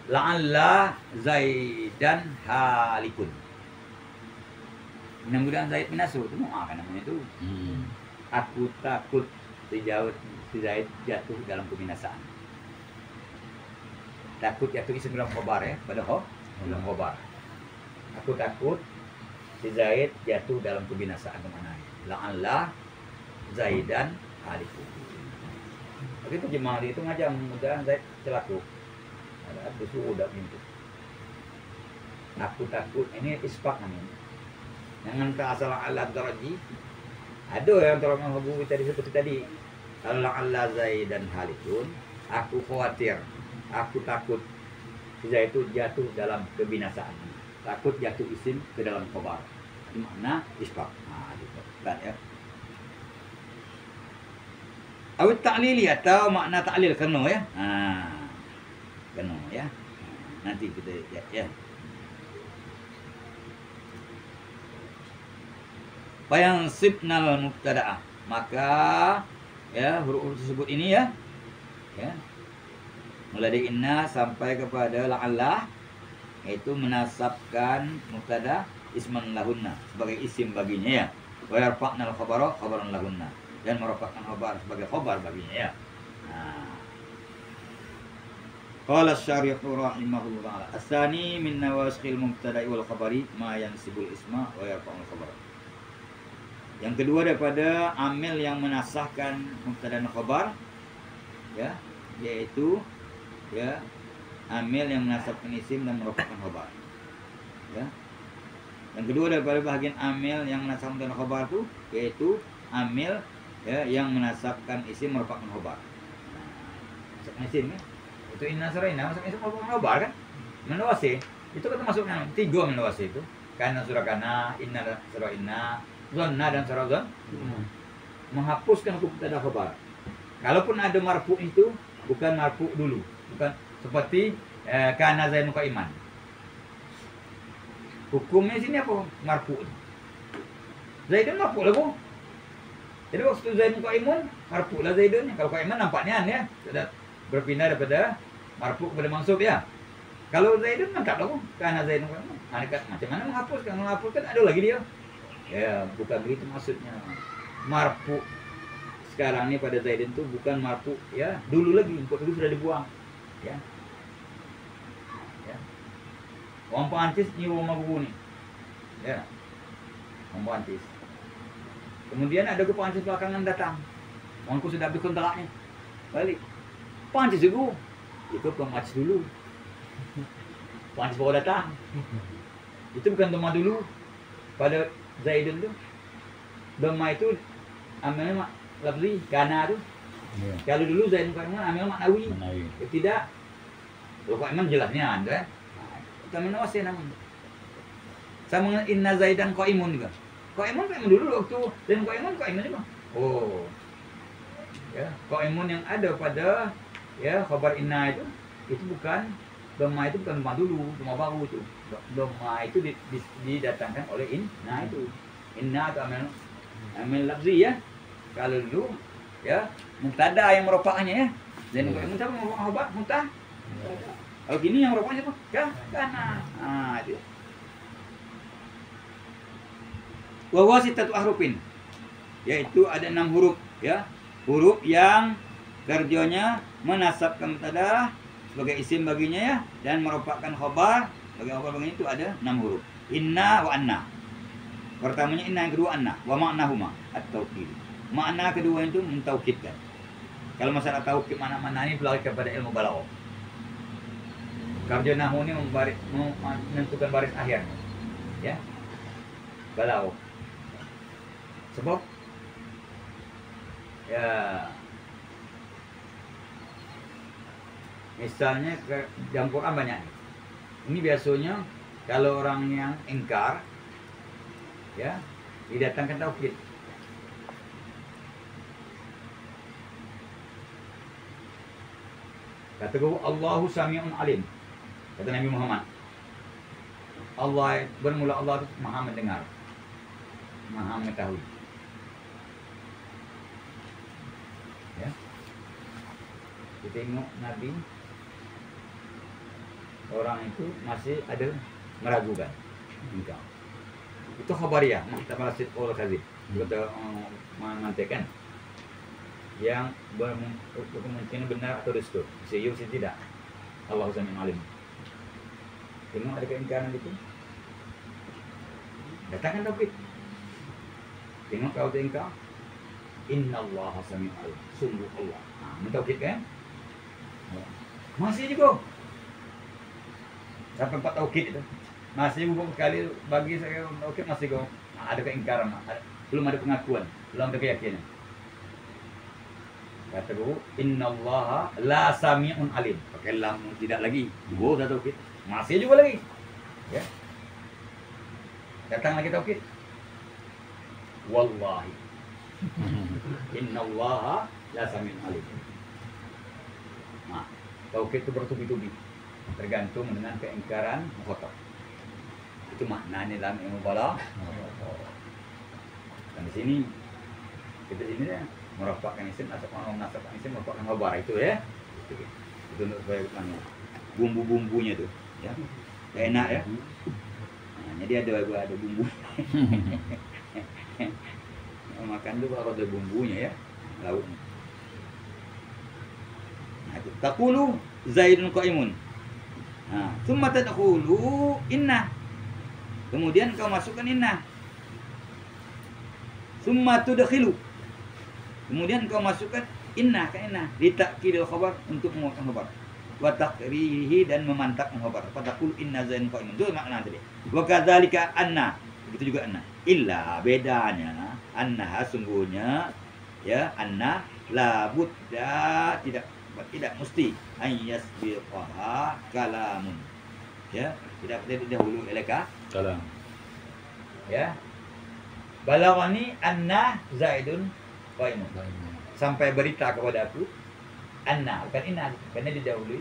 La'alla Zaidan halikun. Mudah-mudahan Zaid binasa itu kan namanya itu. Aku takut si Zaid jatuh dalam kebinasaan. Takut jatuh isim dalam khobar ya, pada dalam khobar. Aku takut si Zaid jatuh dalam kebinasaan kemana? La'alla Zaidan halikun. Begitu jemaah itu ngajak mudah Zaid celaka. Ada sudah pintu. Aku takut ini ispak namanya. Jangan tak asal Allah daraji. Ada yang tolong menghubungi tadi seperti tadi. Kalau Allah Zaidan halikun, aku khawatir, aku takut si Zaid itu jatuh dalam kebinasaan. Takut jatuh isim ke dalam khobar. Itu makna ispak. Gitu. Kan ya. Awit ta'lili atau makna ta'lil kena ya. Kena ya. Nanti kita lihat ya. Fayansibnal mubtada'ah. Maka ya huruf tersebut ini ya. Ya. Mulai dari inna sampai kepada la'allah, itu menasabkan mubtada isman lahunna sebagai isim baginya ya. Wa yarfa'nal khabara khabaran lahunna, dan merofakkan khobar sebagai khobar baginya ya. Qala asy-syarih rahimahullah ta'ala, as-tsani min nawasikhil mubtada'i wal khabari ma yansibul isma wa yarfa'ul khabar. Yang kedua daripada amil yang menasahkan mubtada dan khabar ya, yaitu ya amil yang menasabkan isim dan merofakkan khabar. Ya. Yang kedua daripada bahagian amil yang menasabkan mubtada dan khabar itu yaitu amil ya yang menasabkan isim merupakan khobar. Menasabkan isim ya. Itu inna suraina masuk isim merupakan khobar kan? Menawasi. Itu kan termasuknya 3 menawasi itu. Kana surakana, inna suraina, zanna dan surazan. Menghapuskan hukum mubtada khobar. Kalaupun ada marfu itu bukan marfu dulu, bukan seperti kana zaidun qaiman. Hukumnya sini apa? Marfu. Zaidun marfu lah bu. Jadi waktu Zaidun qaimun, marfu lah Zaidun. Kalau qaiman nampaknya ya sudah berpindah daripada marfu kepada mansub ya. Kalau Zaidun mantap lah, karena Zaidun qaimun. Macam mana menghapuskan? Menghapuskan ada lagi dia. Ya, bukan begitu maksudnya. Marfu sekarang ini pada Zaidun itu bukan marfu ya, dulu lagi, kok dulu sudah dibuang. Ya. Ya. Orang Perancis nyiwa sama buku ni. Ya. Orang Perancis. Kemudian ada ke Perancis belakangan datang. Orangku sudah habis kontraknya. Balik. Perancis dulu. Itu Perancis dulu. Perancis baru datang. Itu bukan doma dulu. Pada Zaidun tu. Doma itu amilnya lafzi, kana tu. Ya. Kalau dulu Zaidun qaimun amilnya maknawi. Tidak. Kalau qaiman jelasnya ada. Kita menawasi namanya. Sama inna Zaidan qaimun juga. Qaimun dulu waktu dan qaimun juga. Oh. Ya, qaimun yang ada pada ya khabar inna itu bukan dhamma, itu bukan dhamma dulu, dhamma baru itu. Dhamma itu didatangkan oleh inna itu. Inna itu amil lafzi ya. Kalau dulu ya mubtada yang merupakannya ya. Dan qaimun itu merupakan khabar mubtada. Kalau gini yang merupakannya apa? Kana. Itu. Wa wasitatu ahrufin, yaitu ada 6 huruf ya. Huruf yang kerjanya menasabkan mubtada sebagai isim baginya ya, dan merupakan khabar sebagai khabar baginya itu ada 6 huruf. Inna wa anna. Pertamanya inna, yang kedua anna. Wa ma'nahuma at-taukid. Makna kedua itu mentaukidkan. Kalau masalah taukid mana-mana ini berlari kepada ilmu balaghah. Kerja nahwu ini menentukan baris akhir. Ya. Balaghah. Sebab ya misalnya dalam Quran banyak. Ini biasanya kalau orang yang ingkar ya didatangkan taukid. Kata guru Allahu Sami'un Alim. Kata Nabi Muhammad, Allah bermula Allah itu Maha mendengar, Maha mengetahui. Ya. Kita tengok Nabi, orang itu masih ada meragukan engkau. Itu khabariyah, kita balasit oleh kadzib. Kita mantekan yang berkemungkinan benar atau dusta. Serius tidak. Allah Sami'un Alim. Tengok ada keingkaran itu. Datangkan tauhid. Tengok kau engkau. Innallaha Sami'un Alim. Sungguh Allah. Mentauhid kan? Masih juga. Sampai 4 tauhid itu. Masih beberapa kali bagi saya tauhid masih kau ada keingkaran, belum ada pengakuan, belum ada keyakinan. Kata guru, innallaha la sami'un alim. Pakai lam tidak lagi. Dua dah tauhid. Masih juga lagi. Ya. Datang lagi tauhid. Wallahi. Innallaha la sami'un alim. Nah, tauhid itu bertubi-tubi. Tergantung dengan keingkaran mukhatab. Itu maknanya dalam ilmu balaghah. Dan di sini kita sini ya merapatkan isim atau menasabkan isim merupakan khabar itu ya. Itu untuk supaya bumbu-bumbunya tuh ya. Enak ya. Nah, jadi ada bumbu. Makan tuh kalau ada bumbunya ya, lauknya. Nah, itu taqulu Zaidun qa'imun. Nah, tsumma tadkhulu inna. Kemudian kau masukkan inna. Tsumma tudkhilu. Kemudian kau masukkan inna ke inna ditakkidil khabar untuk menguatkan khabar. Wa taqrihi dan memantapkan khabar. Fataqul inna zaidun qa'imun. Itu makna tadi. Wa kadzalika anna. Begitu juga anna. Illa bedanya anna sungguhnya ya anna la budda tidak mesti ayyasbiqaha kalamun. Ya, tidak dahulu eleka Kalam. Ya. Balaghani anna zaidun qa'imun. Sampai berita kepada aku anna, bukan inna, karena didahului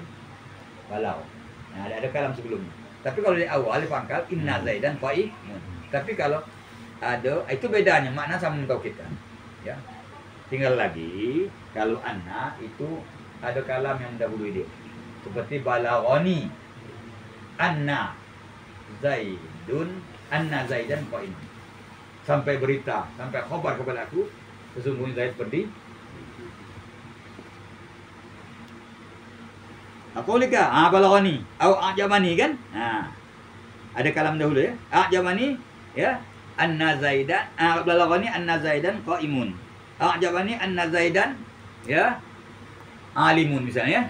balagh. Nah, ada kalam sebelumnya. Tapi kalau di awal di pangkal inna zaidan qa'imun. Tapi kalau ada itu bedanya makna sama tauhid kan. Ya. Tinggal lagi kalau anna itu ada kalam yang mendahului dia. Seperti balaghani anna zaidan qa'imun. Sampai berita, sampai khabar kepada aku sesungguhnya Zaid pergi. Aqulika balaghani au ajabani kan? Nah. Ada kalam dahulu ya. Ajabani ya anna zaidan balaghani anna zaidan qa'imun. Ajabani anna zaidan ya alimun misalnya.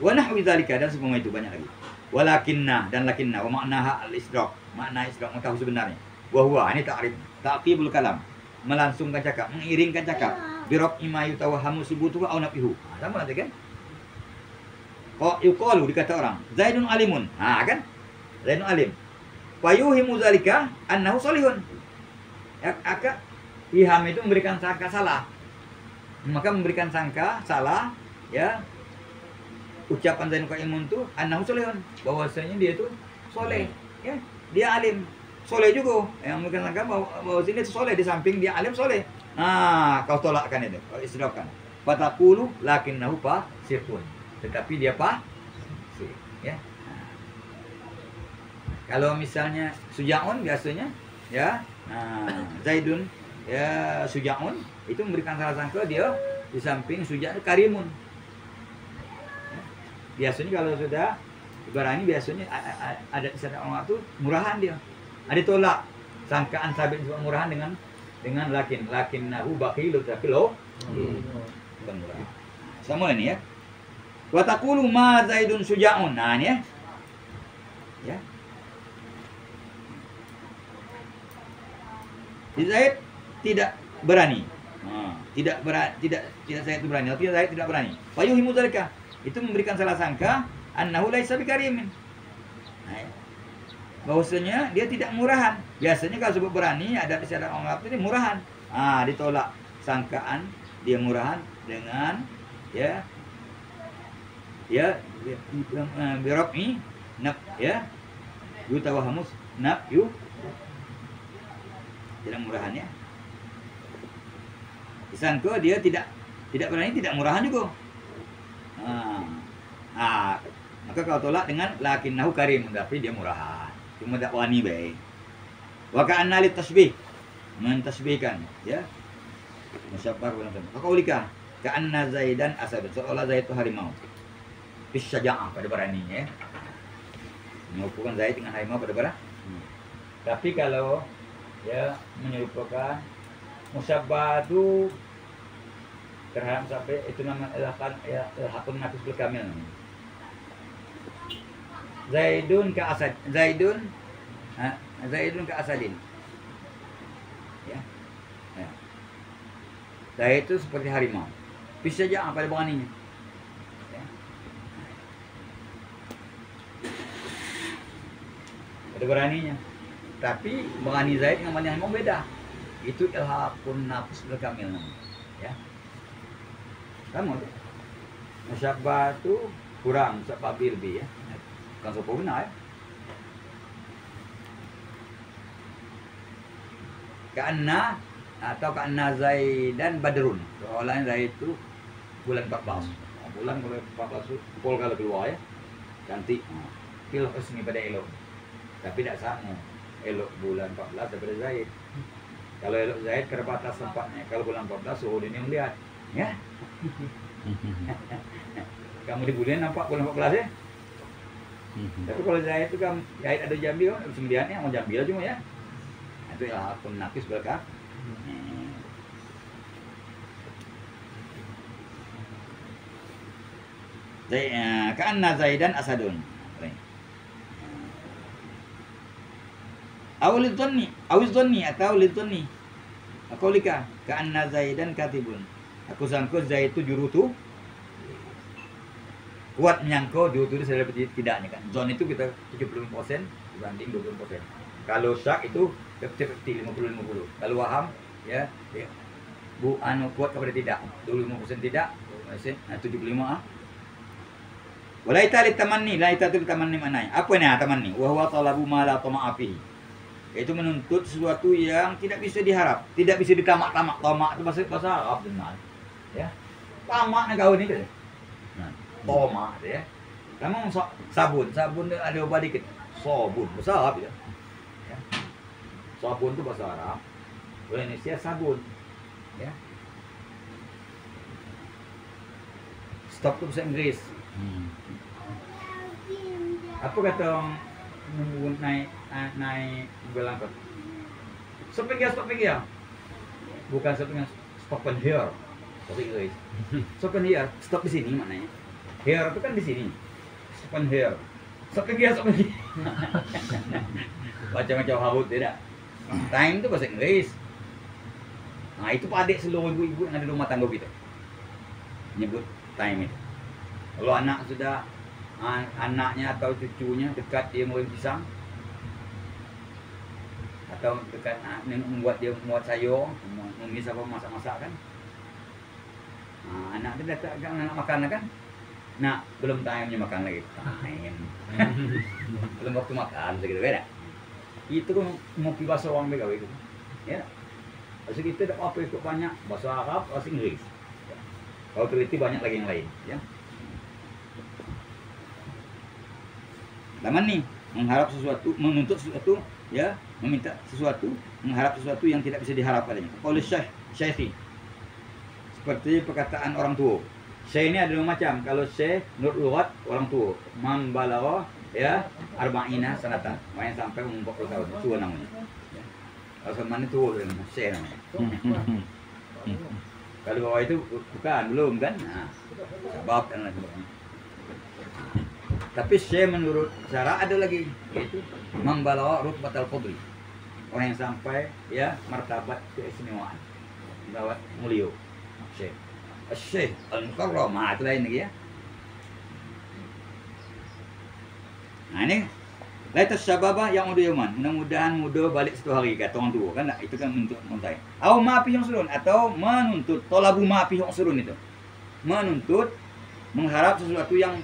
Wa nahwi dzalika dan semua itu banyak lagi. Walakinna dan lakinna wa maknaha al-isdraq. Makna isdraq mengetahui sebenarnya. Wa huwa ini ta'rif, taqibul kalam. Melangsungkan cakap, mengiringkan cakap. Birab ima yutawahhamu subutuhu aw nafihu. Sama nanti kan? Kok yuqalu dikata orang, Zaidun alimun. Kan? Zaidun alim. Fa yuhimu dzalika annahu salihun. Aka iham itu memberikan sangka salah. Maka memberikan sangka salah ya. Ucapan Zaidun qa'imun itu annahu salihun, bahwasanya dia itu soleh ya. Dia alim, soleh juga. Yang mungkin sangka bahwa sini soleh di samping dia alim soleh. Nah, kau tolakkan itu, kau istirahkan. Fataqulu lakinnahu fasirun. Tetapi dia fasik, ya. Nah. Kalau misalnya Sujaun biasanya ya, Zaidun ya Sujaun itu memberikan salah sangka dia di samping Suja Karimun. Biasanya kalau sudah ibaratnya biasanya ada istilah orang itu murahan dia. Ada tolak sangkaan sabit murahan dengan lakinnahu bakhilu tapi lo bukan murah. Sama ini ya. Wa taqulu ma Zaidun Sujaun. Nah ini ya. Ya. Zaid tidak berani. Tidak Zaid itu berani. Artinya Zaid tidak berani. Fa yuhimu dzalika. Itu memberikan salah sangka annahu laisa bikarimin. Nah, bahwasanya dia tidak murahan. Biasanya kalau sebut berani ada istilah orang Arab ini murahan. Ditolak sangkaan dia murahan dengan ya ya birab'i naf ya yutawahamus naf yu tidak murahan ya. Disangka dia tidak berani, tidak murahan juga. Maka kau tolak dengan lakinnahu karim, tapi dia murahan. Cuma tak wani baik. Wa ka'anna lit tasbih, mentasbihkan ya. Musyabbah ulang sama. Qaulika ka'anna Zaidan asad, seolah Zaid itu harimau. Bis syaja'ah, pada beraninya ya. Menyerupakan Zaid dengan harimau pada berani. Tapi kalau ya menyerupakan musyabbah itu terhadap sampai itu nama hakun nafis bil kamil. Zaidun ka asad, Zaidun ka asadin. Ya. Ya. Zaid itu seperti harimau. Bisa saja pada beraninya. Ya. Pada beraninya. Tapi berani Zaid dengan berani harimau beda. Itu ilhaqun nafs bil kamil namanya. Ya. Kamu tuh. Musyabbah itu kurang sababil bi ya. Bukan sempurna ya. Ka'anna atau ka'anna Zaidan badrun. Soalnya Zaid itu bulan 14. Bulan kalau 14 itu pol kalau keluar ya. Cantik. Fil husni pada elok. Tapi tidak sama. Elok bulan 14 daripada Zaid. Kalau elok Zaid kerbatas tempatnya. Kalau bulan 14 suhu dunia melihat. Ya. Kamu di bulan nampak bulan 14 ya. Tapi kalau Zaid itu kan Zaid ada Jambi kan, sembilannya mau Jambi cuma ya. Itu ya akun nakis berkah. Ka'anna Zaidan asadun. Awiz dhanni atau lidhanni. Qaulika ka'anna Zaidan katibun. Aku sangka Zaid itu juru tu kuat menyangka juru tu saya dapat tidaknya kan. Zon itu kita 75% dibanding 20%. Kalau syak itu 50-50 Kalau waham ya, bu anu kuat kepada tidak. 25% tidak, 75 Walaita litamanni, laita itu litamanni mananya. Apa ni tamanni? Wa huwa talabu ma la tama'a fihi. Itu menuntut sesuatu yang tidak bisa diharap, tidak bisa ditamak-tamak. Tamak itu bahasa Arab benar. Ya. Tamak kau ni ke? Nah, tamak ya. Kamu sabun ada ubah dikit. Sabun bahasa Arab ya. Ya. Sabun itu bahasa Arab. Bahasa Indonesia sabun. Ya. Stop itu bahasa Inggris. Apa kata orang naik bilang apa? Stop here. Bukan stop and here. Bahasa Inggris. Stop and here. Stop di sini maknanya. Here itu kan di sini. Stop and here. Stop and here. Macam-macam habut tidak. Time itu bahasa Inggris. Nah itu padik seluruh ibu-ibu yang ada di rumah tangga kita. Nyebut time itu. Kalau anak sudah anaknya atau cucunya dekat dia mau pisang atau dekat membuat dia membuat sayur, memis apa masak-masak kan. Anak dia datang anak makan kan. Nah, belum time-nya makan lagi. Belum waktu makan segitu beda. Itu kan mau bahasa orang begawe itu. Ya. Bahasa kita tak apa ikut banyak bahasa Arab, bahasa Inggris. Kalau teliti banyak lagi yang lain, ya. Taman nih mengharap sesuatu, menuntut sesuatu, ya, meminta sesuatu, mengharap sesuatu yang tidak bisa diharap padanya. Oleh syekhi, seperti perkataan orang tua. Syekh ini ada dua macam. Kalau syekh menurut lughat orang tua, mambalagha ya arba'ina sanatan, main sampai umur 40 tahun, tua namanya. Ya. Kalau sama itu syekh namanya. Kalau bawah itu bukan, belum kan? Nah, sebab dan lain sebagainya. Tapi syekh menurut cara ada lagi, yaitu membawa rutbatal fadli, orang yang sampai ya martabat keistimewaan, bawa mulia. Syekh Syekh al-Mukarram, itu lain lagi ya. Nah ini laitas syababah yang udah yaman, mudah-mudahan muda balik satu hari kata orang tua kan, itu kan untuk montai. Au ma'fi yusrun, atau menuntut talabu ma'fi yusrun itu. Menuntut, mengharap sesuatu yang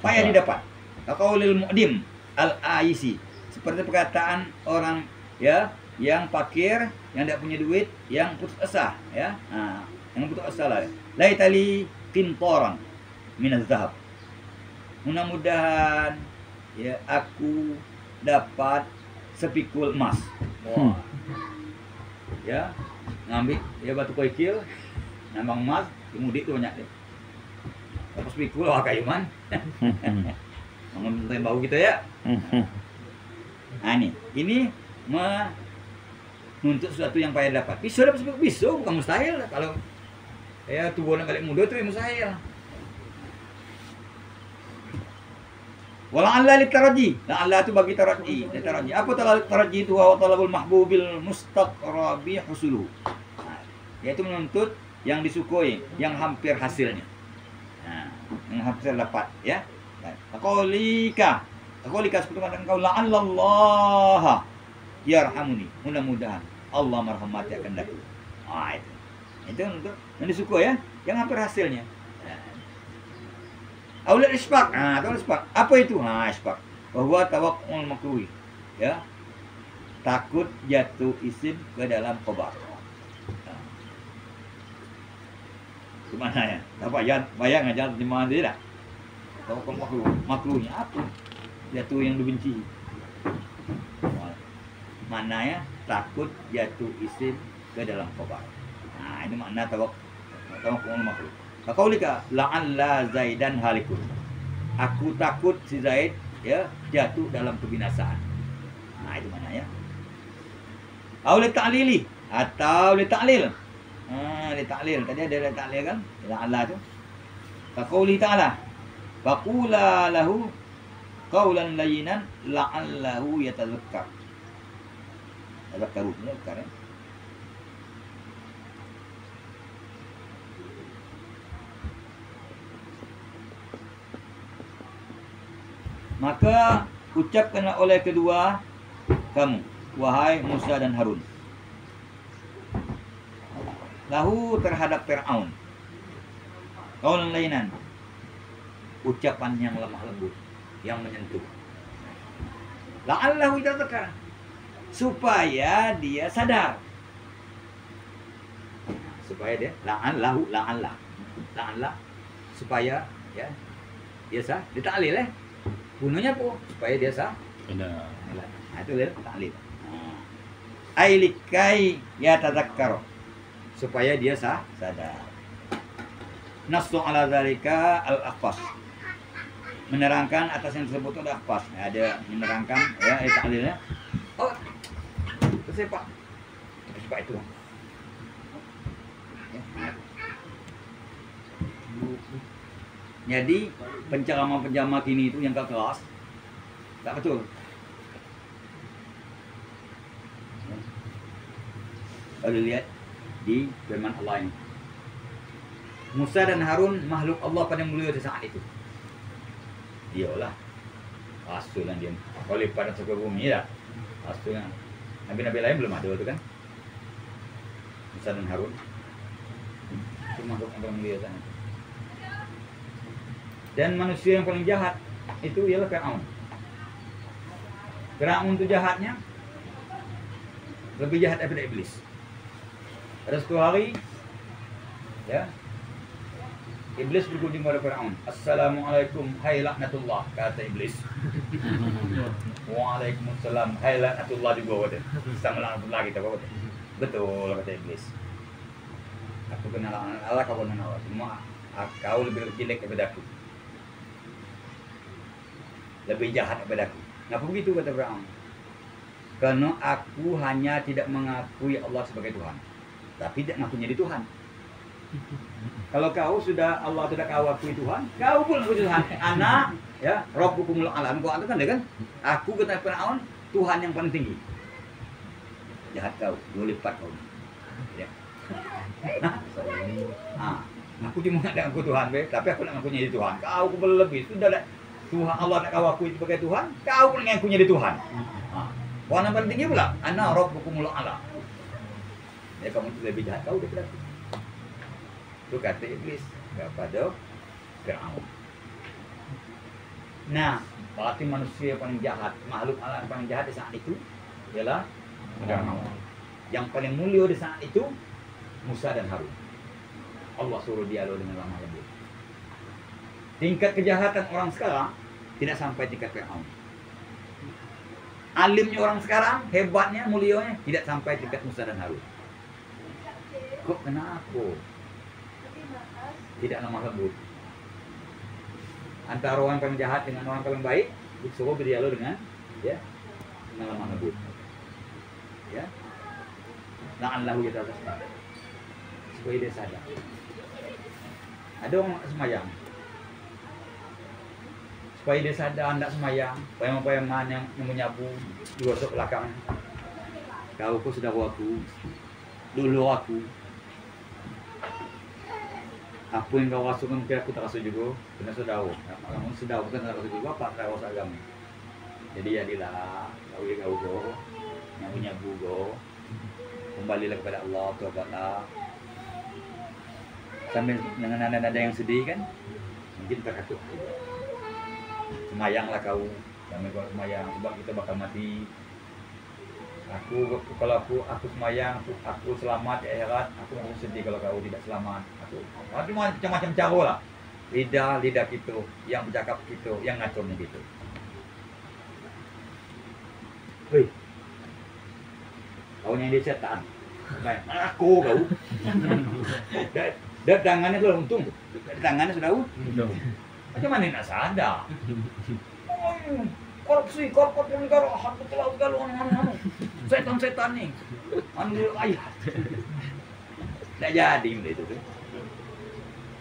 payah didapat. Kaqaulil mu'dim al-aisi, seperti perkataan orang ya yang fakir, yang tidak punya duit, yang putus asa ya. Yang putus asa lah. Laitali qintaran min az-zahab. Mudah-mudahan ya aku dapat sepikul emas. Wah. Ya, ngambil ya batu kerikil, nambang emas, kemudian itu banyak deh. Lepas pikul wah kayuman. Ngomong bau gitu ya. Nah ini menuntut sesuatu yang payah dapat. Bisa dapat sepikul, bisa, bukan mustahil. Kalau ya tubuhnya balik muda itu mustahil. Wala'alla litaraji. La'alla itu bagi taraji. Litaraji. Apa taraji itu? Wa talabul mahbubil mustaqrabi husuluh. Yaitu menuntut yang disukoi, yang hampir hasilnya. Yang hampir dapat ya. Qaulika seperti kata engkau la'allallah yarhamuni. Mudah-mudahan Allah merahmati akan daku. Itu untuk yang disukoi ya, yang hampir hasilnya. Aulil isbaq. Tahu isbaq. Apa itu? Isbaq. Bahwa tawakkul makruh. Ya. Takut jatuh isim ke dalam khabar. Gimana ya? Dapat bayang aja di mana dia dah. Tawakkul makruh. Makruhnya apa? Jatuh yang dibenci. Mana ya? Takut jatuh isim ke dalam khabar. Ini makna tawakkul makruh. Kaqaulika la'alla Zaidan halikun. Aku takut si Zaid ya jatuh dalam kebinasaan. Itu mana ya? Au li ta'lili atau li ta'lil. Li ta'lil. Tadi ada li ta'lil kan? La'alla tu. Kaqauli ta'ala. Faqula lahu qawlan layyinan la'allahu yatadhakkar. Tadhakkaru ya sekarang. Maka ucapkanlah oleh kedua kamu, wahai Musa dan Harun, lahu terhadap Fir'aun, qaulan layyinan, ucapan yang lemah lembut, yang menyentuh. La'allahu yatadhakkar, supaya dia sadar. Supaya dia la'alla supaya ya biasa ditaklil bunuhnya apa? Supaya dia sah. Benar. Itu lihat taklid. Ailikai ya tadzakkar. Supaya dia sadar. Nasu ala zalika al-akhfas. Menerangkan atas yang disebut ada akhfas. Ada menerangkan ya taklidnya. Oh. Tersepak. Tersepak itu. Jadi penceramah kini itu yang ke kelas tak betul. Kalau lihat di firman Allah ini, Musa dan Harun makhluk Allah pada mulia di saat itu. Iyalah, asulan dia. Kalau pada suku bumi ya, asulan. Nabi-nabi lain belum ada itu kan? Musa dan Harun itu makhluk yang mulia sana. Dan manusia yang paling jahat itu ialah Fir'aun. Fir'aun itu jahatnya lebih jahat daripada iblis. Pada suatu hari ya, iblis berkunjung kepada Fir'aun. Assalamualaikum hai laknatullah, kata iblis. Waalaikumsalam hai laknatullah juga kata. Sama laknatullah kita kata. Betul kata iblis. Aku kenal Allah, kau kenal Allah. Semua kau lebih jelek daripada aku. Lebih jahat daripada aku. Kenapa begitu kata Fir'aun? Karena aku hanya tidak mengakui Allah sebagai Tuhan, tapi tidak mengaku jadi Tuhan. Kalau kau sudah Allah tidak kau akui Tuhan, kau pun akui Tuhan. Anak ya Rabbukumul a'la. Kau itu kan, aku kata Fir'aun Tuhan yang paling tinggi. Jahat kau, 2 lipat kau. Ya. Aku cuma tidak aku Tuhan, tapi aku nak mengakuinya jadi Tuhan. Kau berlebih sudah ada. Tuhan Allah nak kau akui sebagai Tuhan, kau pun mengakuinya jadi Tuhan. Warna paling tinggi pula, ana rabbukumul a'la. Ya kamu itu lebih jahat kau daripada aku. Itu kata iblis kepada Fir'aun. Nah, berarti manusia paling jahat, makhluk alam paling jahat di saat itu ialah Firaun. Yang paling mulia di saat itu Musa dan Harun. Allah suruh dialog dengan lemah lembut. Tingkat kejahatan orang sekarang tidak sampai tingkat Firaun. Alimnya orang sekarang, hebatnya, mulianya tidak sampai tingkat Musa dan Harun. Kok kenapa? Tidak lemah lembut. Antara orang paling jahat dengan orang paling baik, disuruh berdialog dengan lemah lembut. Ya. La'allahu yatadhakkar. Supaya dia sadar. Ada orang semayang. Supaya dia sadar hendak semayang, payang-payangan yang menyapu digosok belakang. Kau saudara aku, dulu aku. Apa yang kau rasa mungkin aku tak rasa juga, kena saudara. Kamu saudara bukan tak rasa juga, apa kau rasa agama. Jadi jadilah kau yang menyapu go, kembalilah kepada Allah, taubatlah. Sambil dengan nada-nada yang sedih kan, mungkin terkatup juga. Semayanglah kau, jangan kau semayang sebab kita bakal mati. Kalau aku semayang, aku selamat di akhirat, aku sedih kalau kau tidak selamat. Aku macam-macam cara lah. Lidah kita, yang bercakap kita, yang ngaturnya gitu. Hei, kau yang dia setan. Aku kau. Dan tangannya sudah untung, tangannya sudah untung. Macam mana nak sadar? Korupsi negara, hak betul segala orang setan ni, ambil ayat. Tak jadi benda itu.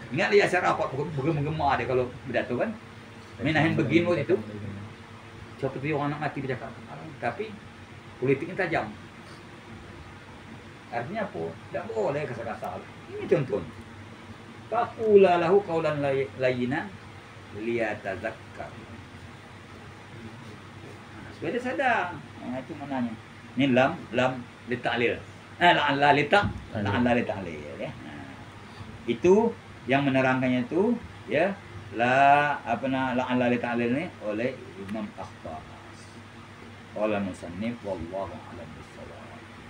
Ingat dia asyar rapat bergema dia kalau berdato kan? Minahin begini waktu itu. Seperti orang nak mati bercakap. Tapi politiknya tajam. Artinya apa? Tak boleh kasar-kasar. Ini contoh. Faqula lahu qawlan layyinan liyatazakkar. Supaya dia sadar. Itu maknanya. Ini lam litaklil. La'alla litaklil ya. Itu yang menerangkannya itu ya la'alla litaklil ini oleh Imam Akhtas. Qala musannif wallahu a'lam.